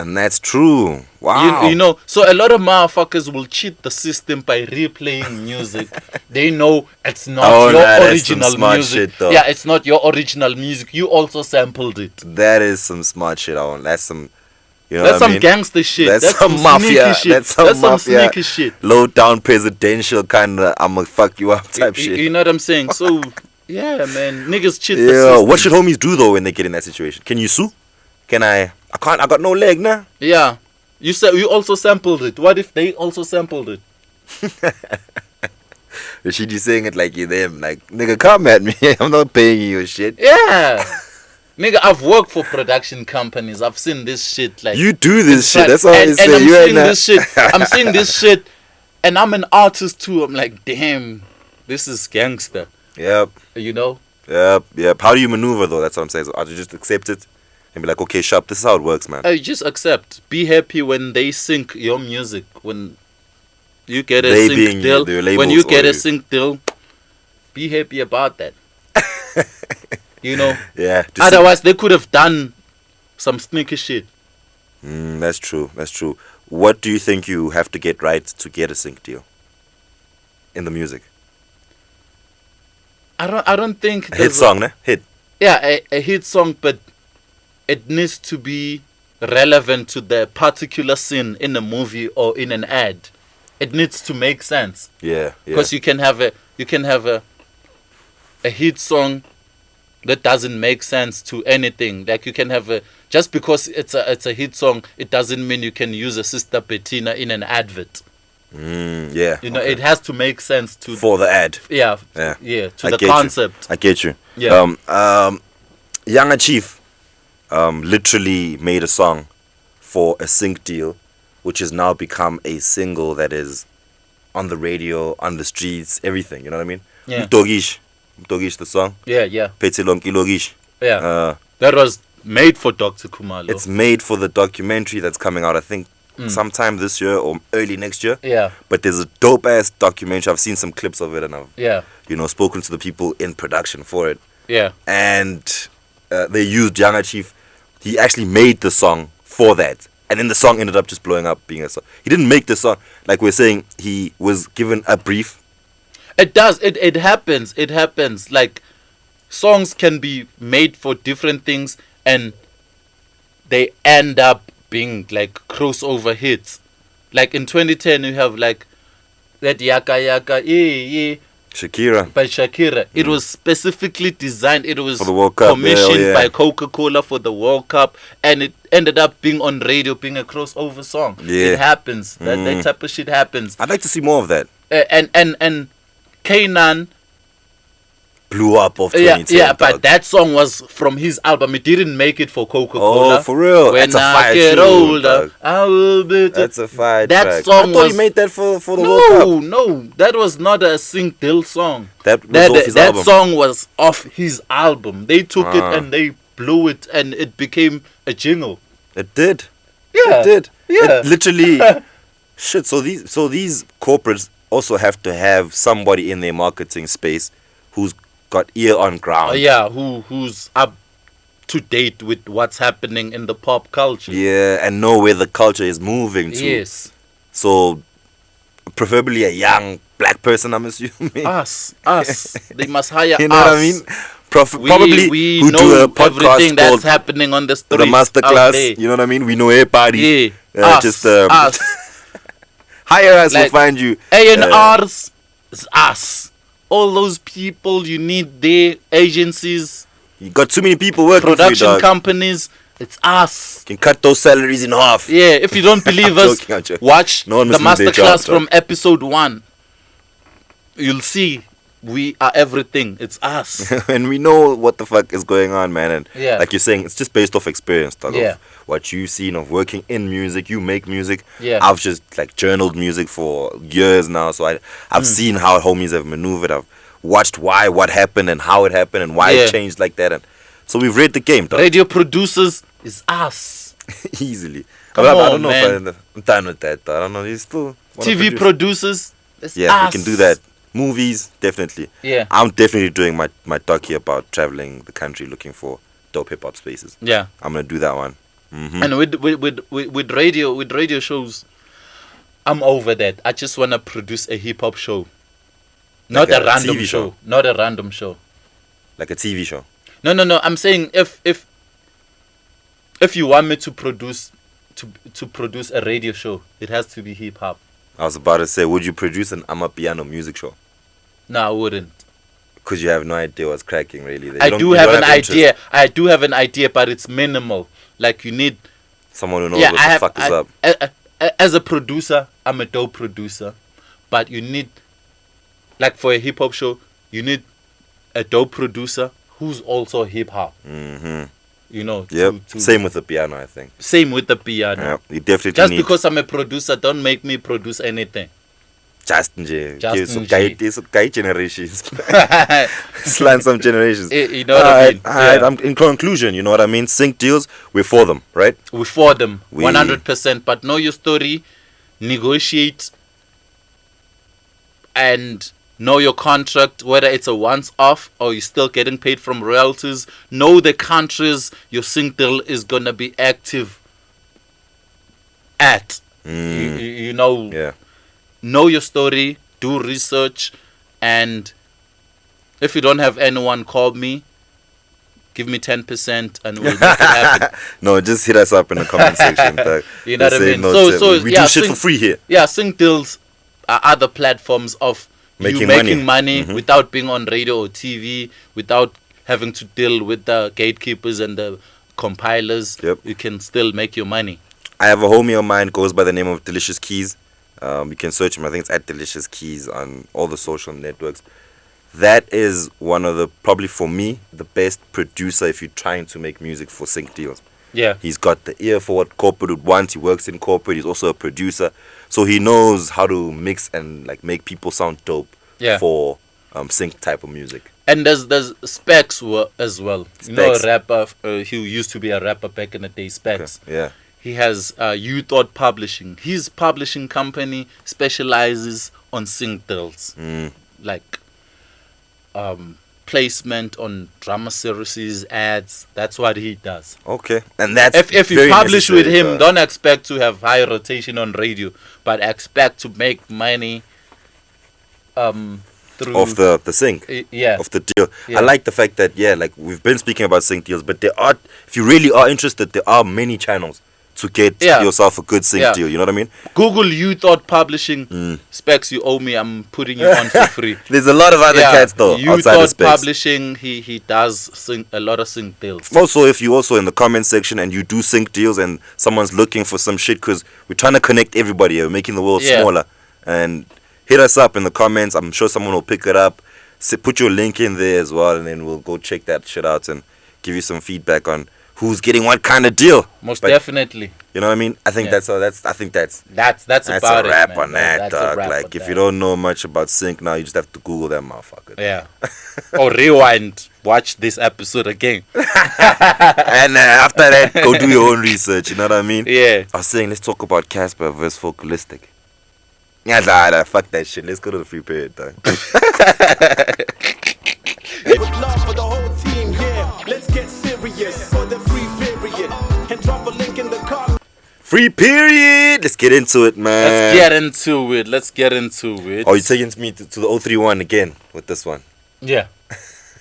And that's true. Wow. You know, so a lot of motherfuckers will cheat the system by replaying music. They know it's not your that's some original smart music. shit, though. Yeah, it's not your original music. You also sampled it. That is some smart shit. That's some, you know That's what some I mean? gangster shit. That's some mafia. Sneaky shit. That's some mafia. sneaky shit. Low down presidential kind of I'ma fuck you up type shit. You know what I'm saying? So, yeah, man. Niggas cheat the Yeah. system. What should homies do though when they get in that situation? Can you sue? Can I can't. I got no leg now. Yeah. You said you also sampled it. What if they also sampled it? Rashidi saying it like you them. Like nigga, come at me. I'm not paying you your shit. Yeah. Nigga, I've worked for production companies. I've seen this shit. Like You do this shit. That's all and, I say. and I'm You seeing ain't this shit. I'm seeing this shit, and I'm an artist too. I'm like, damn, this is gangster. Yep. You know? Yep. How do you maneuver though? That's what I'm saying. So, you just accept it and be like, okay, sharp. This is how it works, man. I just accept. Be happy when they sync your music. When you get a They sync being deal. their When labels you get or a you. sync deal, be happy about that. You know? Yeah. Otherwise, they could have done some sneaky shit. That's true. That's true. What do you think you have to get right to get a sync deal in the music? I don't think A hit there's song, ne? Hit. Yeah, a hit song, but it needs to be relevant to the particular scene in a movie or in an ad. It needs to make sense. Yeah. Because you can have a hit song that doesn't make sense to anything. Like you can have just because it's a hit song, it doesn't mean you can use a Sister Bettina in an advert. Yeah. You know, it has to make sense to For the ad. yeah Yeah. to I the get you. concept. I get you. Yeah. Younger Chief literally made a song for a sync deal which has now become a single that is on the radio, on the streets, everything. You know what I mean? Yeah. Mtogish, the song. Yeah, yeah, Pete Lonki Logish. yeah. That was made for Dr. Kumalo. It's made for the documentary that's coming out, I think, sometime this year or early next year. Yeah, But there's a dope ass documentary. I've seen some clips of it, and I've yeah, spoken to the people in production for it. yeah. And they used Younger Chief. He actually made the song for that, and then the song ended up just blowing up being a song. He didn't make the song, like we're saying. He was given a brief. It does. It happens. It happens. Like, songs can be made for different things, and they end up being like crossover hits. Like in 2010, you have like that Yaka Yaka yeah Shakira. by Shakira. It was specifically designed. It was For the World Cup, commissioned yeah. by Coca-Cola for the World Cup, and it ended up being on radio, being a crossover song. Yeah. It happens. That type of shit happens. I'd like to see more of that. And Kanan. Blew up of Yeah, 2010. yeah, dog. but that song was from his album. It didn't make it for Coca-Cola. Oh, for real? When That's a I fire get tune, older, dog. I will be. That's a fire That track. song I thought was- he made that for the World Cup. No, that was not a Sing-Dill song. That was off his that album. song was off his album. They took it Ah. and they blew it, and it became a jingle. It did. Yeah, It did. yeah. It literally. Shit. So these corporates also have to have somebody in their marketing space who's got ear on ground. Yeah, who's up to date with what's happening in the pop culture. Yeah, and know where the culture is moving to. Yes, So, preferably a young black person, I'm assuming. us. They must hire You know us. what I mean? Probably we who know do a podcast everything that's called happening on the streets. The out Masterclass. there. You know what I mean? We know everybody. Yeah, Just us. hire us. Like, We'll find you. A&Rs is us. All those people you need there, agencies, You got too many people working production for you, dog. companies, it's us. You can cut those salaries in half. Yeah, if you don't believe I'm us, joking, I'm joking. watch No one the must lose their masterclass job, dog. from episode 1. You'll see we are everything. It's us. And we know what the fuck is going on, man. And Yeah. like you're saying, it's just based off experience, dog. Yeah. Of what you've seen of working in music. You make music. Yeah. I've just like journaled music for years now, so I've seen how homies have maneuvered. I've watched what happened and how it happened and why Yeah. it changed like that. And so we've read the game, dog. Radio producers is us. Easily. Come I on, don't know man. if I'm done with that, dog. I don't know. You still wanna TV produce? producers is Yeah, us. we can do that. Movies, definitely. Yeah. I'm definitely doing my docu about traveling the country looking for dope hip hop spaces. Yeah. I'm gonna do that one. And with radio shows, I'm over that. I just wanna produce a hip hop show, not Like a a random TV show. show? Not a random show. Like a TV show. No. I'm saying if you want me to produce a radio show, it has to be hip hop. I was about to say, would you produce an Amapiano music show? No, I wouldn't. Because you have no idea what's cracking, really. You I don't- do you have don't an interest. idea. I do have an idea, but it's minimal. Like you need. Someone who knows Yeah, what I the have. fuck is up. As a producer, I'm a dope producer, but you need, like for a hip hop show, you need a dope producer who's also hip hop. Mm-hmm. You know. Yep. to- Same with the piano, I think. Same with the piano. Yeah, you definitely Just need. because I'm a producer, don't make me produce anything. Just nje. Just Give some nje. guide, some guide generations. Slant some generations. You know what I mean? Alright, Yeah. I'm in conclusion, you know what I mean? Sync deals, we're for them, right? We for them, We- 100%. But know your story, negotiate, and know your contract, whether it's a once-off or you're still getting paid from royalties. Know the countries your sync deal is going to be active at. You know, Yeah. know your story, do research, and if you don't have anyone, call me. Give me 10% and we'll make it happen. No, just hit us up in the comment section. dog. You know what I Just say mean? no So, to- we yeah, do shit sync- for free here. Yeah, sync deals are other platforms of you Making making money. money without being on radio or TV, without having to deal with the gatekeepers and the compilers. Yep. You can still make your money. I have a homie of mine, goes by the name of Delicious Keys. You can search him. I think it's at Delicious Keys on all the social networks. That is one of the, probably for me, the best producer if you're trying to make music for sync deals. Yeah. He's got the ear for what corporate would want. He works in corporate. He's also a producer, so he knows how to mix and like make people sound dope. Yeah. For sync type of music. And there's Specs as well. You know, a Specs. rapper who used to be a rapper back in the day. Specs. Okay. Yeah. He has You Thought Publishing. His publishing company specializes on sync deals, like placement on drama series, ads. That's what he does. Okay, and that's If you very publish with necessary him, don't expect to have high rotation on radio, but expect to make money through of the sync. Yeah. Of the deal. Yeah. I like the fact that like we've been speaking about sync deals, but there are, if you really are interested, there are many channels to get yourself a good sync deal. You know what I mean? Google You Thought Publishing. Specs, you owe me. I'm putting you on for free. There's a lot of other cats though You outside of Thought Specs. Publishing. He does a lot of sync deals. Also, if you also in the comment section and you do sync deals and someone's looking for some shit, because we're trying to connect everybody here, we're making the world smaller, and hit us up in the comments. I'm sure someone will pick it up. Put your link in there as well, and then we'll go check that shit out and give you some feedback on who's getting what kind of deal. Most definitely. You know what I mean? I think that's about a wrap man. on that, That's a dog. wrap Like on if that. you don't know much about sync now, you just have to Google that motherfucker. Yeah. Or rewind, watch this episode again. And after that, go do your own research. You know what I mean? Yeah. I was saying, let's talk about Casper versus Vocalistic. Yeah, nah, fuck that shit. Let's go to the free period, dog. With love for the whole team, yeah. Let's get serious for the free period. And drop a link in the comment. Free period. Let's get into it, man. Let's get into it. Oh, you're taking me to the 031 again with this one. Yeah.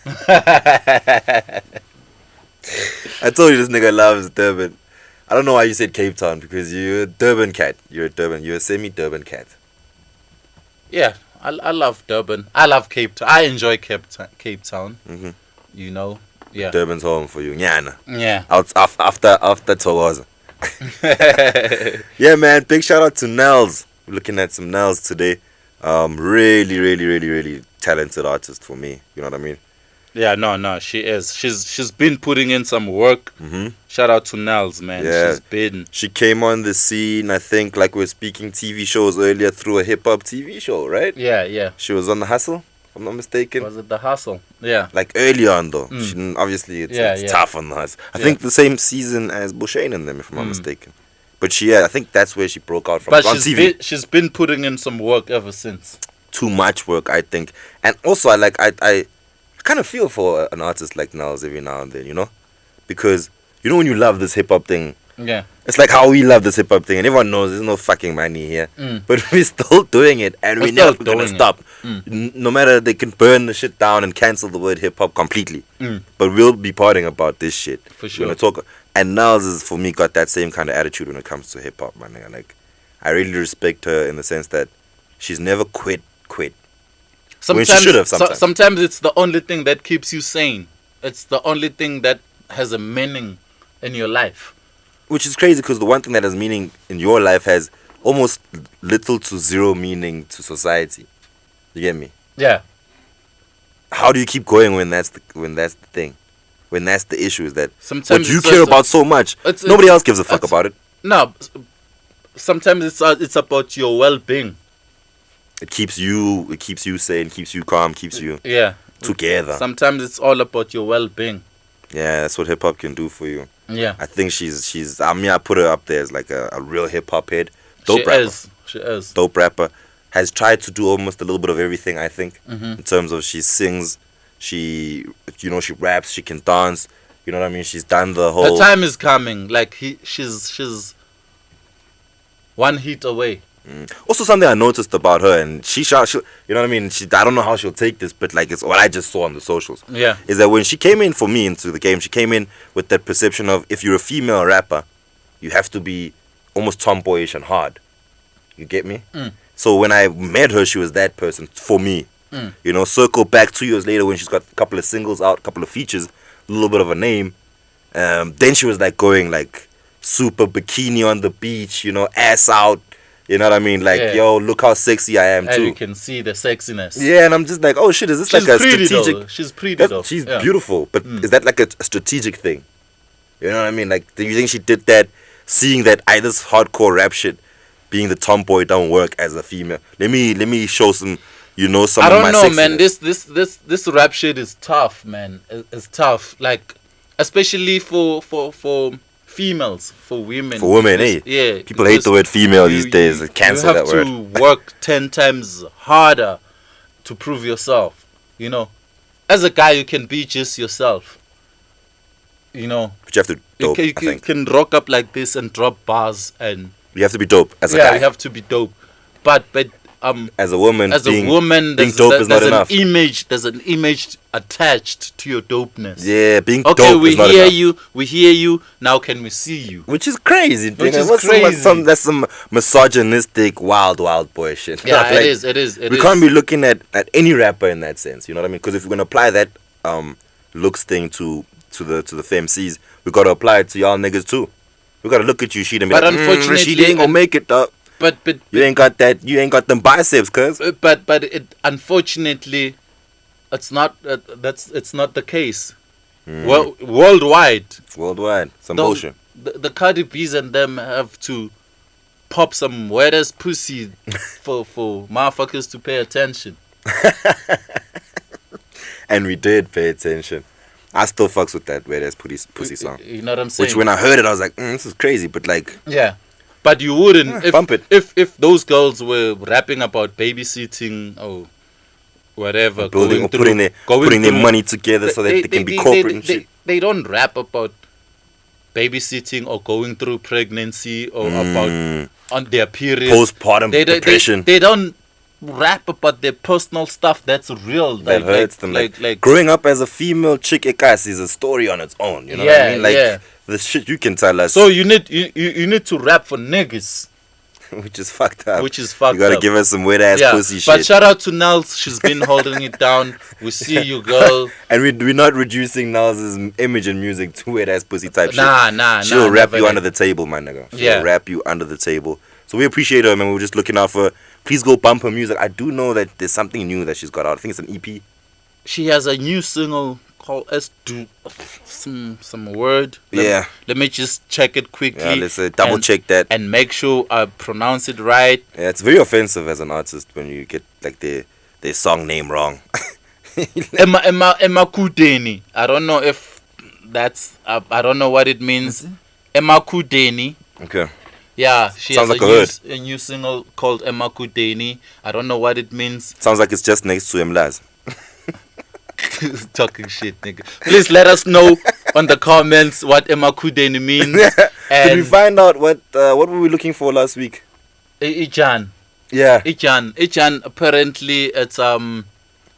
I told you this nigga loves Durban. I don't know why you said Cape Town, because you're a Durban cat. You're a semi-Durban cat. Yeah. I love Durban. I love Cape Town. I enjoy Cape Town. You know. Yeah. Durban's home for you. Nyana. Yeah. After Togoza. Yeah, man. Big shout out to Nelz. We're looking at some Nelz today. Really, really, really, really talented artist for me. You know what I mean? Yeah, no, she is. She's been putting in some work. Shout out to Nelz, man. Yeah. She came on the scene, I think, like we were speaking TV shows earlier, through a hip hop TV show, right? Yeah. She was on The Hustle, if I'm not mistaken. Was it The Hustle? Yeah. Like early on though. Obviously it's tough on the Hustle. I think the same season as Bushane and them, if I'm not mistaken. But I think that's where she broke out from. But on TV. she's been putting in some work ever since. Too much work, I think. And also I kind of feel for an artist like Nelz every now and then, you know? Because you know when you love this hip hop thing, Yeah. it's like how we love this hip hop thing, and everyone knows there's no fucking money here, but we're still doing it, and we're still never gonna doing it. stop. No matter, they can burn the shit down and cancel the word hip hop completely, but we'll be partying about this shit For sure. We're gonna talk. And Nelz is, for me, got that same kind of attitude when it comes to hip hop, man. Like, I really respect her in the sense that she's never quit. When she should have sometimes. Sometimes it's the only thing that keeps you sane. It's the only thing that has a meaning in your life. Which is crazy, because the one thing that has meaning in your life has almost little to zero meaning to society. You get me? Yeah. How do you keep going when that's the thing? When that's the issue, is that Sometimes what you it's care also- about so much, it's- nobody else gives a fuck it's- about it. No. Sometimes it's about your well-being. It keeps you sane, keeps you calm, keeps you Yeah. together. Sometimes it's all about your well-being. Yeah, that's what hip hop can do for you. Yeah. I think I put her up there as like a real hip hop head. Dope rapper. She is. Dope rapper. Has tried to do almost a little bit of everything, I think. In terms of, she sings, she raps, she can dance. You know what I mean? She's done the whole. Her time is coming. Like she's one hit away. Also, something I noticed about her, and she you know what I mean? I don't know how she'll take this, but like, it's what I just saw on the socials. Yeah. Is that when she came in for me into the game, she came in with that perception of, if you're a female rapper, you have to be almost tomboyish and hard. You get me? So when I met her, she was that person for me. You know, circle back 2 years later when she's got a couple of singles out, a couple of features, a little bit of a name. Then she was like going like super bikini on the beach, you know, ass out. You know what I mean? Like, Yeah. yo, look how sexy I am And too. you can see the sexiness. Yeah, and I'm just like, oh shit, is this She's like a pretty strategic? though. She's pretty though. She's Yeah. beautiful, but is that like a strategic thing? You know what I mean? Like, do you think she did that, seeing that this hardcore rap shit, being the tomboy, don't work as a female? Let me show some, some I of don't my know, sexiness. man. This rap shit is tough, man. It's tough, like especially for females, for women. For women, Because- eh? People hate the word female these days. Cancel that word. You have to work 10 times harder to prove yourself. As a guy, you can be just yourself. But you have to dope, you I think. can rock up like this and drop bars and You have to be dope as a guy. you have to be dope. But as a woman, being being dope is not enough. There's an image attached to your dopeness. Yeah, being Okay, dope we is not hear enough. you. We hear you. Now can we see you? Which is crazy. Which nigga. is crazy. That's some misogynistic, wild boy shit. Yeah, Like, it is. It is. we can't be looking at any rapper in that sense. You know what I mean? Because if we're gonna apply that looks thing to the FMCs, we gotta apply it to y'all niggas too. We gotta look at you, shit, and be But like, unfortunately, Rashid ain't gonna make it, dog. But You ain't got that. You ain't got them biceps, cuz. but it unfortunately, it's not. It's not the case. Well, worldwide, Worldwide, some the- bullshit. the Cardi B's and them have to pop some wet ass pussy for motherfuckers to pay attention. And we did pay attention. I still fucks with that weird ass pussy song. You know what I'm saying? Which when I heard it, I was like, this is crazy. But like, Yeah, but you wouldn't bump it. if those girls were rapping about babysitting or whatever, building or putting their money together so that they can be corporate and shit. They don't rap about babysitting or going through pregnancy or about on their period. Postpartum depression. They don't rap about their personal stuff that's real. That hurts them. Like growing up as a female chick ekas is a story on its own. You know what I mean? Like the shit you can tell us. So you need to rap for niggas. Which is fucked up. You gotta give us some weird ass pussy shit. But shout out to Nelz. She's been holding it down. We see you, girl. And we're not reducing Nels's image and music to weird ass pussy type shit. Nah. She'll rap you never under the table, my nigga. She'll rap you under the table. So we appreciate her, man. We're just looking out for her. Please go bump her music. I do know that there's something new that she's got out. I think it's an EP. She has a new single called S2 some word. Let me just check it quickly. Yeah, let's double check that. And make sure I pronounce it right. Yeah, it's very offensive as an artist when you get like their song name wrong. Emma Kudeni. I don't know if that's I don't know what it means. Emma Kudeni. Okay. Yeah, she Sounds has like a new single called Emma Kudeni. I don't know what it means. Sounds like it's just next to Mlaz. Talking shit, nigga. Please let us know on the comments what Emma Kudeni means. Did we find out what were we looking for last week? Ichan. Yeah. Ichan apparently it's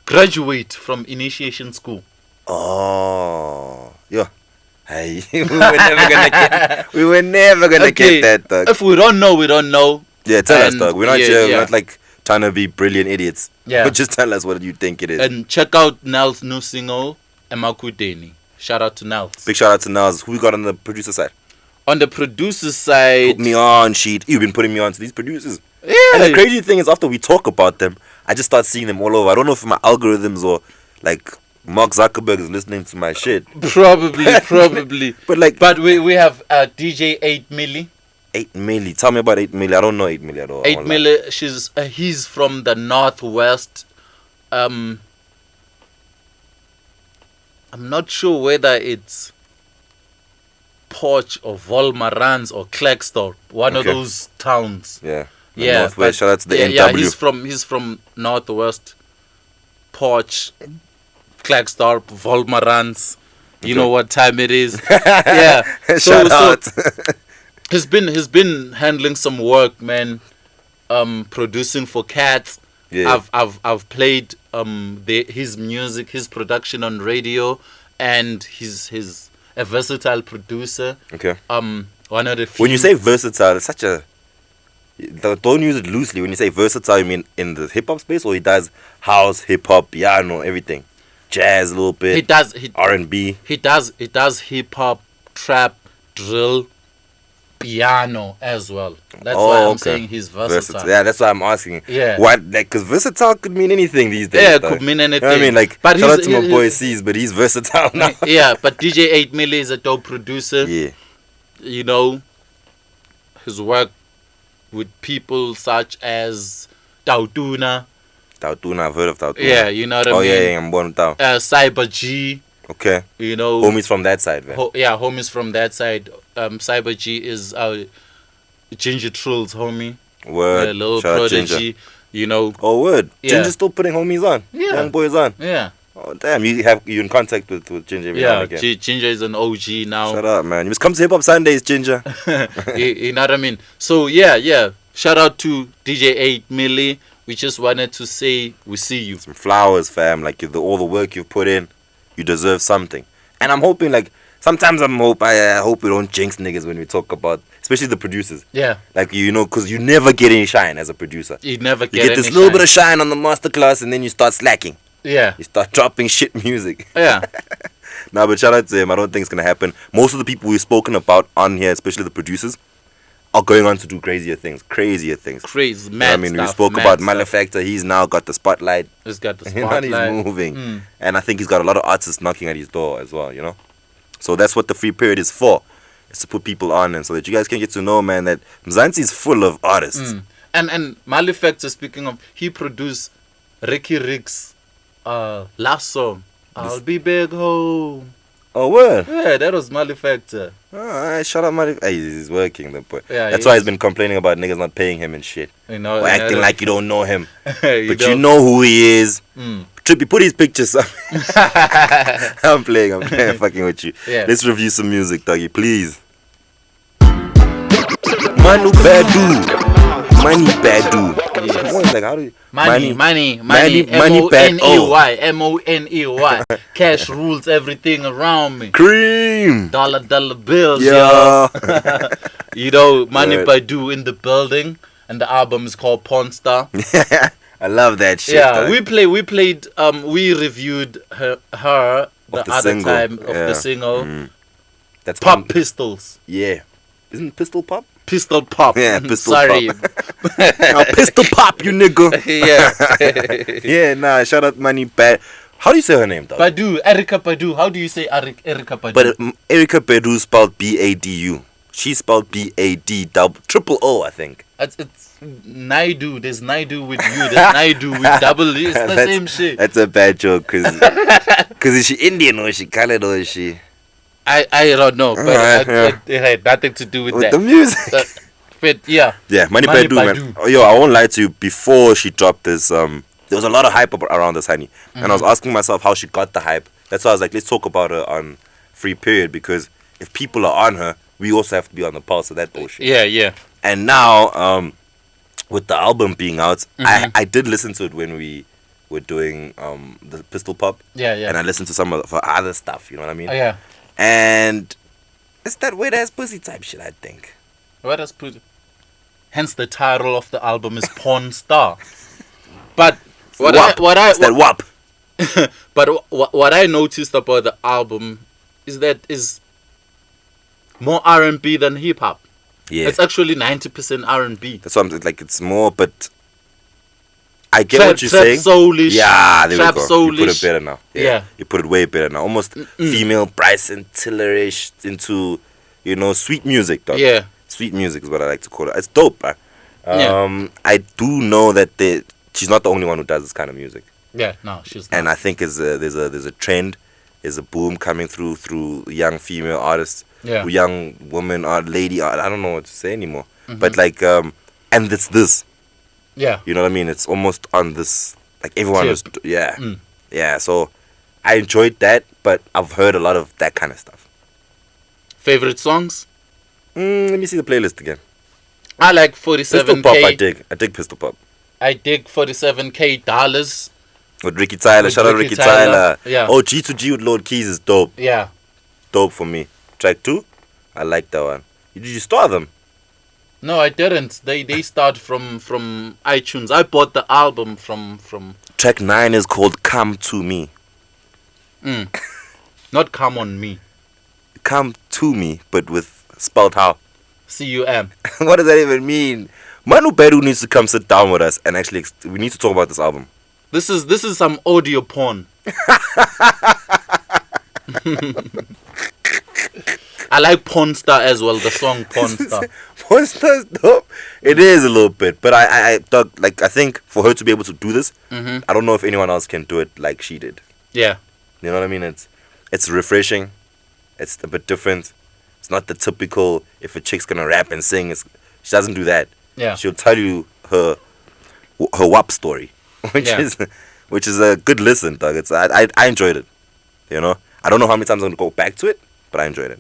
graduate from initiation school. Oh. Yeah. Hey, we were never gonna get that, dog. If we don't know, we don't know. Yeah, tell us, dog. We're not we're not like trying to be brilliant idiots. Yeah. But just tell us what you think it is. And check out Nel's new single, Emma Kudeni. Shout out to Nelz. Big shout out to Nelz. Who we got on the producer side? On the producer side, Put me on, sheet. You've been putting me on to these producers. yeah. And the crazy thing is, after we talk about them, I just start seeing them all over. I don't know if my algorithms or like Mark Zuckerberg is listening to my shit. Probably. But we have DJ 8 Milli. 8 Milli. Tell me about 8 Milli. I don't know 8 Milli at all. 8 Milli. He's from the northwest. I'm not sure whether it's Poch or Volmarans or Klerksdorp, one of those towns. Yeah. Yeah. Northwest. Shout out to the NW. Yeah, he's from northwest. Poch, Klerksdorp, Volmarans. You know what time it is. Yeah. Shout out. He's been handling some work, man. Producing for Cats. Yeah. I've played his music, his production on radio, and he's a versatile producer. Okay. One of the few. When you say versatile, it's such a don't use it loosely. When you say versatile, you mean in the hip hop space, or he does house, hip hop, piano, everything, jazz a little bit. He does R&B. He does hip hop, trap, drill, piano as well. That's why I'm okay. saying he's versatile. Yeah, that's why I'm asking. Yeah. What? Like, because versatile could mean anything these days. Yeah, it dog. could mean You know anything. what I mean? Like, But shout out he's- to my he- boy C's, but he's versatile now. Yeah, but DJ 8 Milli is a dope producer. Yeah. You know, his work with people such as Tautuna. Tautuna, I've heard of Tautuna. Yeah, you know what I Oh, mean? yeah, I'm born Tau. Cyber G. Okay. You know, Homies from that side, man. homies from that side. Cyber G is Ginger Trill's homie. Word. Little Shout out Prodigy. Ginger. You know, Oh, word. Yeah. Ginger's still putting homies on. Yeah. Young boys on. yeah, Oh, damn. You in contact with Ginger every now yeah. and again. Ginger is an OG now. Shout out, man. You must come to Hip Hop Sundays, Ginger. You know what I mean? So yeah. Shout out to DJ 8 Milli. We just wanted to say we see you. Some flowers, fam. Like, all the work you've put in, you deserve something. And I'm hoping, like, sometimes I hope we don't jinx niggas when we talk about, especially the producers. Yeah, Like, you know, because you never get any shine as a producer. you never You get, get this any little shine. bit of shine on the masterclass, and then you start slacking. Yeah, You start dropping shit music. yeah, Nah, but shout out to him. I don't think it's gonna happen. Most of the people we've spoken about on here, especially the producers, are going on to do crazier things. crazy, You know what mad I mean, stuff, we spoke mad about stuff. Malefactor. He's now got the spotlight. He's got the You know, spotlight. he's moving, Mm. and I think he's got a lot of artists knocking at his door as well. You know, so that's what the free period is for. It's to put people on, and so that you guys can get to know, man, that Mzansi is full of artists. Mm. And Malefactor, speaking of, he produced Ricky Rick's last song, I'll Be Back Home. Oh, word. Yeah, that was Malefactor. Alright, shout out, Mali. Hey, he's working, the boy. Yeah, That's he why is. he's been complaining about niggas not paying him and shit. You know, Or acting like you don't know him. you But you know who he is. Trippy, put his pictures up. I'm playing, fucking with you. Yeah. Let's review some music, doggy, please. Manu Badoo. Money Badoo. Yes. Come on, like, how do you... Money, Money M-O-N-E-Y. Cash rules everything around me. Cream. Dollar bills, Yeah. yo. You know, Money Word. Badoo in the building, and the album is called Pawn Star. I love that shit. Yeah, dog. we reviewed her the the other single. time of Yeah. the single. That's Pop on- Pistols. Yeah. Isn't it Pistol Pop? Pistol Pop. Yeah, Pistol Sorry. Now, Pistol Pop, you nigga. Yeah. Yeah, nah, shout out Money Bad. How do you say her name, dog? Badoo, Erika Badoo. How do you say Erika Badoo? But Erika Badoo spelled B-A-D-U. She spelled B-A-D-triple-O, I think. It's Naidu. There's Naidu with you. There's Naidu with double E. It's the same shit. That's a bad joke, cause is she Indian or is she colored or is she... I don't know, but Alright, yeah. it had nothing to do with With that. the music. But yeah. Yeah, Money Money Badoo, man. Badoo. Oh, yo, I won't lie to you. Before she dropped this, there was a lot of hype around this, honey. And I was asking myself how she got the hype. That's why I was like, let's talk about her on Free Period, because if people are on her, we also have to be on the pulse of that bullshit. Yeah. And now, with the album being out, I did listen to it when we were doing the Pistol Pop. Yeah. And I listened to some of her other stuff, you know what I mean? Oh, yeah. And it's that weird ass pussy type shit, I think. What else put? Hence the title of the album is Pawn Star. But what It's that WAP. what I noticed about the album is that is more R&B than hip hop. Yeah. It's actually 90% R&B. That's what I'm like. It's more, but I get Trap, what you're trap saying. soulish. Yeah, there Trap we go. You put it soulish. better now. Yeah. You put it way better now. Almost female Bryson Tillerish into, sweet music, dog. Yeah. Sweet music is what I like to call it. It's dope, man. Yeah. I do know that she's not the only one who does this kind of music, Yeah, no, she's not. and I think there's a trend, there's a boom coming through young female artists, Yeah. young woman art, lady art. I don't know what to say anymore. Mm-hmm. But like, and it's this. Yeah. You know what I mean? It's almost on this, like everyone is, Tip. yeah. Mm. Yeah, so I enjoyed that, but I've heard a lot of that kind of stuff. Favorite songs? Let me see the playlist again. I like Pistol Pop, 47K. I dig Pistol Pop. I dig $47K dollars. With Ricky Tyler, With shout out Ricky Ricky Tyler, Tyler. yeah. Oh, G2G with Lord Keys is dope. Yeah. Dope for me. Track 2, I like that one. Did you store them? No, I didn't. They start from iTunes. I bought the album from Track 9 is called Come To Me. not Come On Me. Come To Me, but with spelled how? C-U-M. What does that even mean? Manu Badoo needs to come sit down with us and actually we need to talk about this album. This is some audio porn. I like Porn Star as well, the song Porn Star. Porn Star's dope. It is a little bit, but I think for her to be able to do this, Mm-hmm. I don't know if anyone else can do it like she did. Yeah. You know what I mean? It's refreshing. It's a bit different. It's not the typical if a chick's gonna rap and sing. She doesn't do that. Yeah. She'll tell you her WAP story, which is a good listen, dog. I enjoyed it. You know, I don't know how many times I'm gonna go back to it, but I enjoyed it.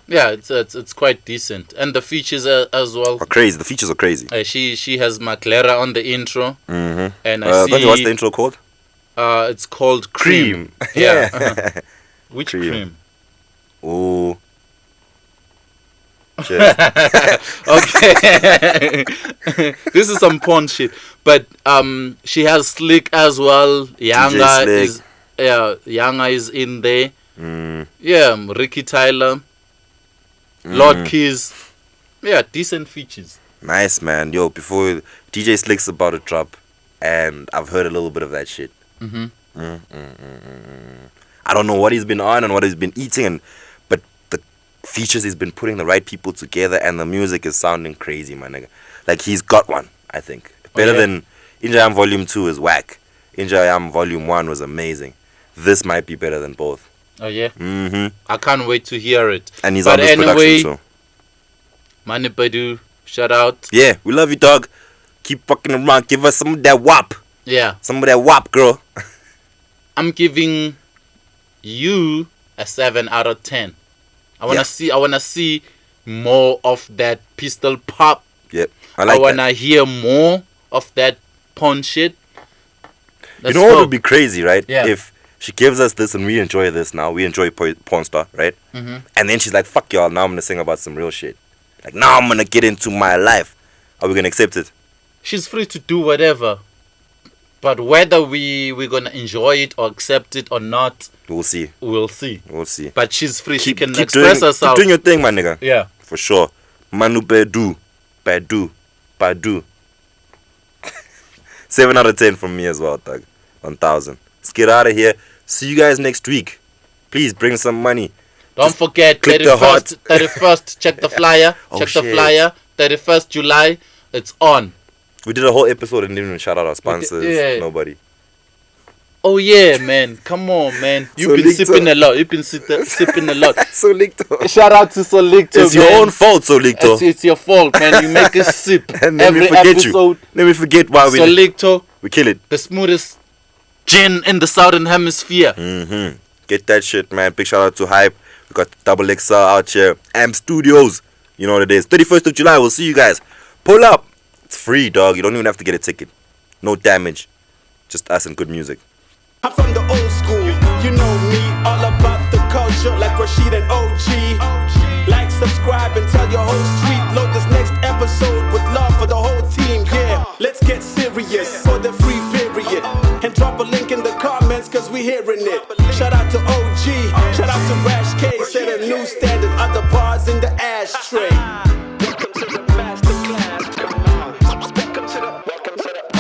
Yeah, it's quite decent, and the features as well. Are crazy. The features are crazy. She has Maclera on the intro, Mm-hmm. and I see. What's the intro called? It's called Cream. Yeah. Uh-huh. Which cream? Ooh. Shit. Okay. This is some porn shit, but she has Slick as well. Yanga is Yanga is in there. Yeah, Ricky Tyler, Lord Keys. Yeah, decent features. Nice, man. Yo, before DJ Slick's about to drop, and I've heard a little bit of that shit. I don't know what he's been on and what he's been eating, but the features he's been putting the right people together, and the music is sounding crazy, my nigga. Like he's got one, I think. Better than Injayam Volume 2 is whack. Injayam Volume 1 was amazing. This might be better than both. Oh yeah. Mm-hmm. I can't wait to hear it. And he's on this production too. Mani Badoo, shout out. Yeah, we love you, dog. Keep fucking around. Give us some of that WAP. Yeah. Some of that WAP, girl. I'm giving you a 7 out of 10. I wanna see more of that pistol pop. Yep. I wanna hear more of that porn shit. You know what would be crazy, right? Yeah. If she gives us this and we enjoy this now, we enjoy Porn Star, right? Mm-hmm. And then she's like, fuck y'all, now I'm gonna sing about some real shit. Like, now I'm gonna get into my life. Are we gonna accept it? She's free to do whatever. But whether we're gonna enjoy it or accept it or not, We'll see. we'll see. We'll see. But she's free. She can Keep express herself. Keep doing your thing, my nigga. Yeah. For sure. Manu Badoo. Badoo. 7 out of 10 from me as well, dog. 1,000. Let's get out of here. See you guys next week. Please bring some money. Don't forget, click the heart. 31st, check the flyer. Check the flyer. 31st July, it's on. We did a whole episode and didn't even shout out our sponsors. Yeah. Nobody. Oh yeah, man. Come on, man. You've been Solicto. sipping a lot. You've been sipping a lot. Solicto. Shout out to Solicto, It's your own fault, Solicto. It's your fault, man. You make us sip And let every me forget episode. you. Let me forget why Solicto, we kill it. the smoothest gin in the Southern Hemisphere. Mm-hmm. Get that shit, man. Big shout out to Hype. We got Double XL out here. Amp Studios. You know what it is. 31st of July. We'll see you guys. Pull up. It's free, dog. You don't even have to get a ticket. No damage. Just us and good music. I'm from the old school, you know me, all about the culture, like Rashid and OG. Like, subscribe, and tell your whole street. Load this next episode with love for the whole team, yeah. Let's get serious for the free period. And drop a link in the comments, cause we hearing it. Shout out to OG, shout out to Rash K. Set a new standard, other bars in the ashtray. Welcome to the masterclass, come on. Welcome to the masterclass.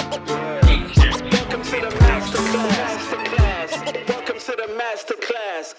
Welcome to the masterclass.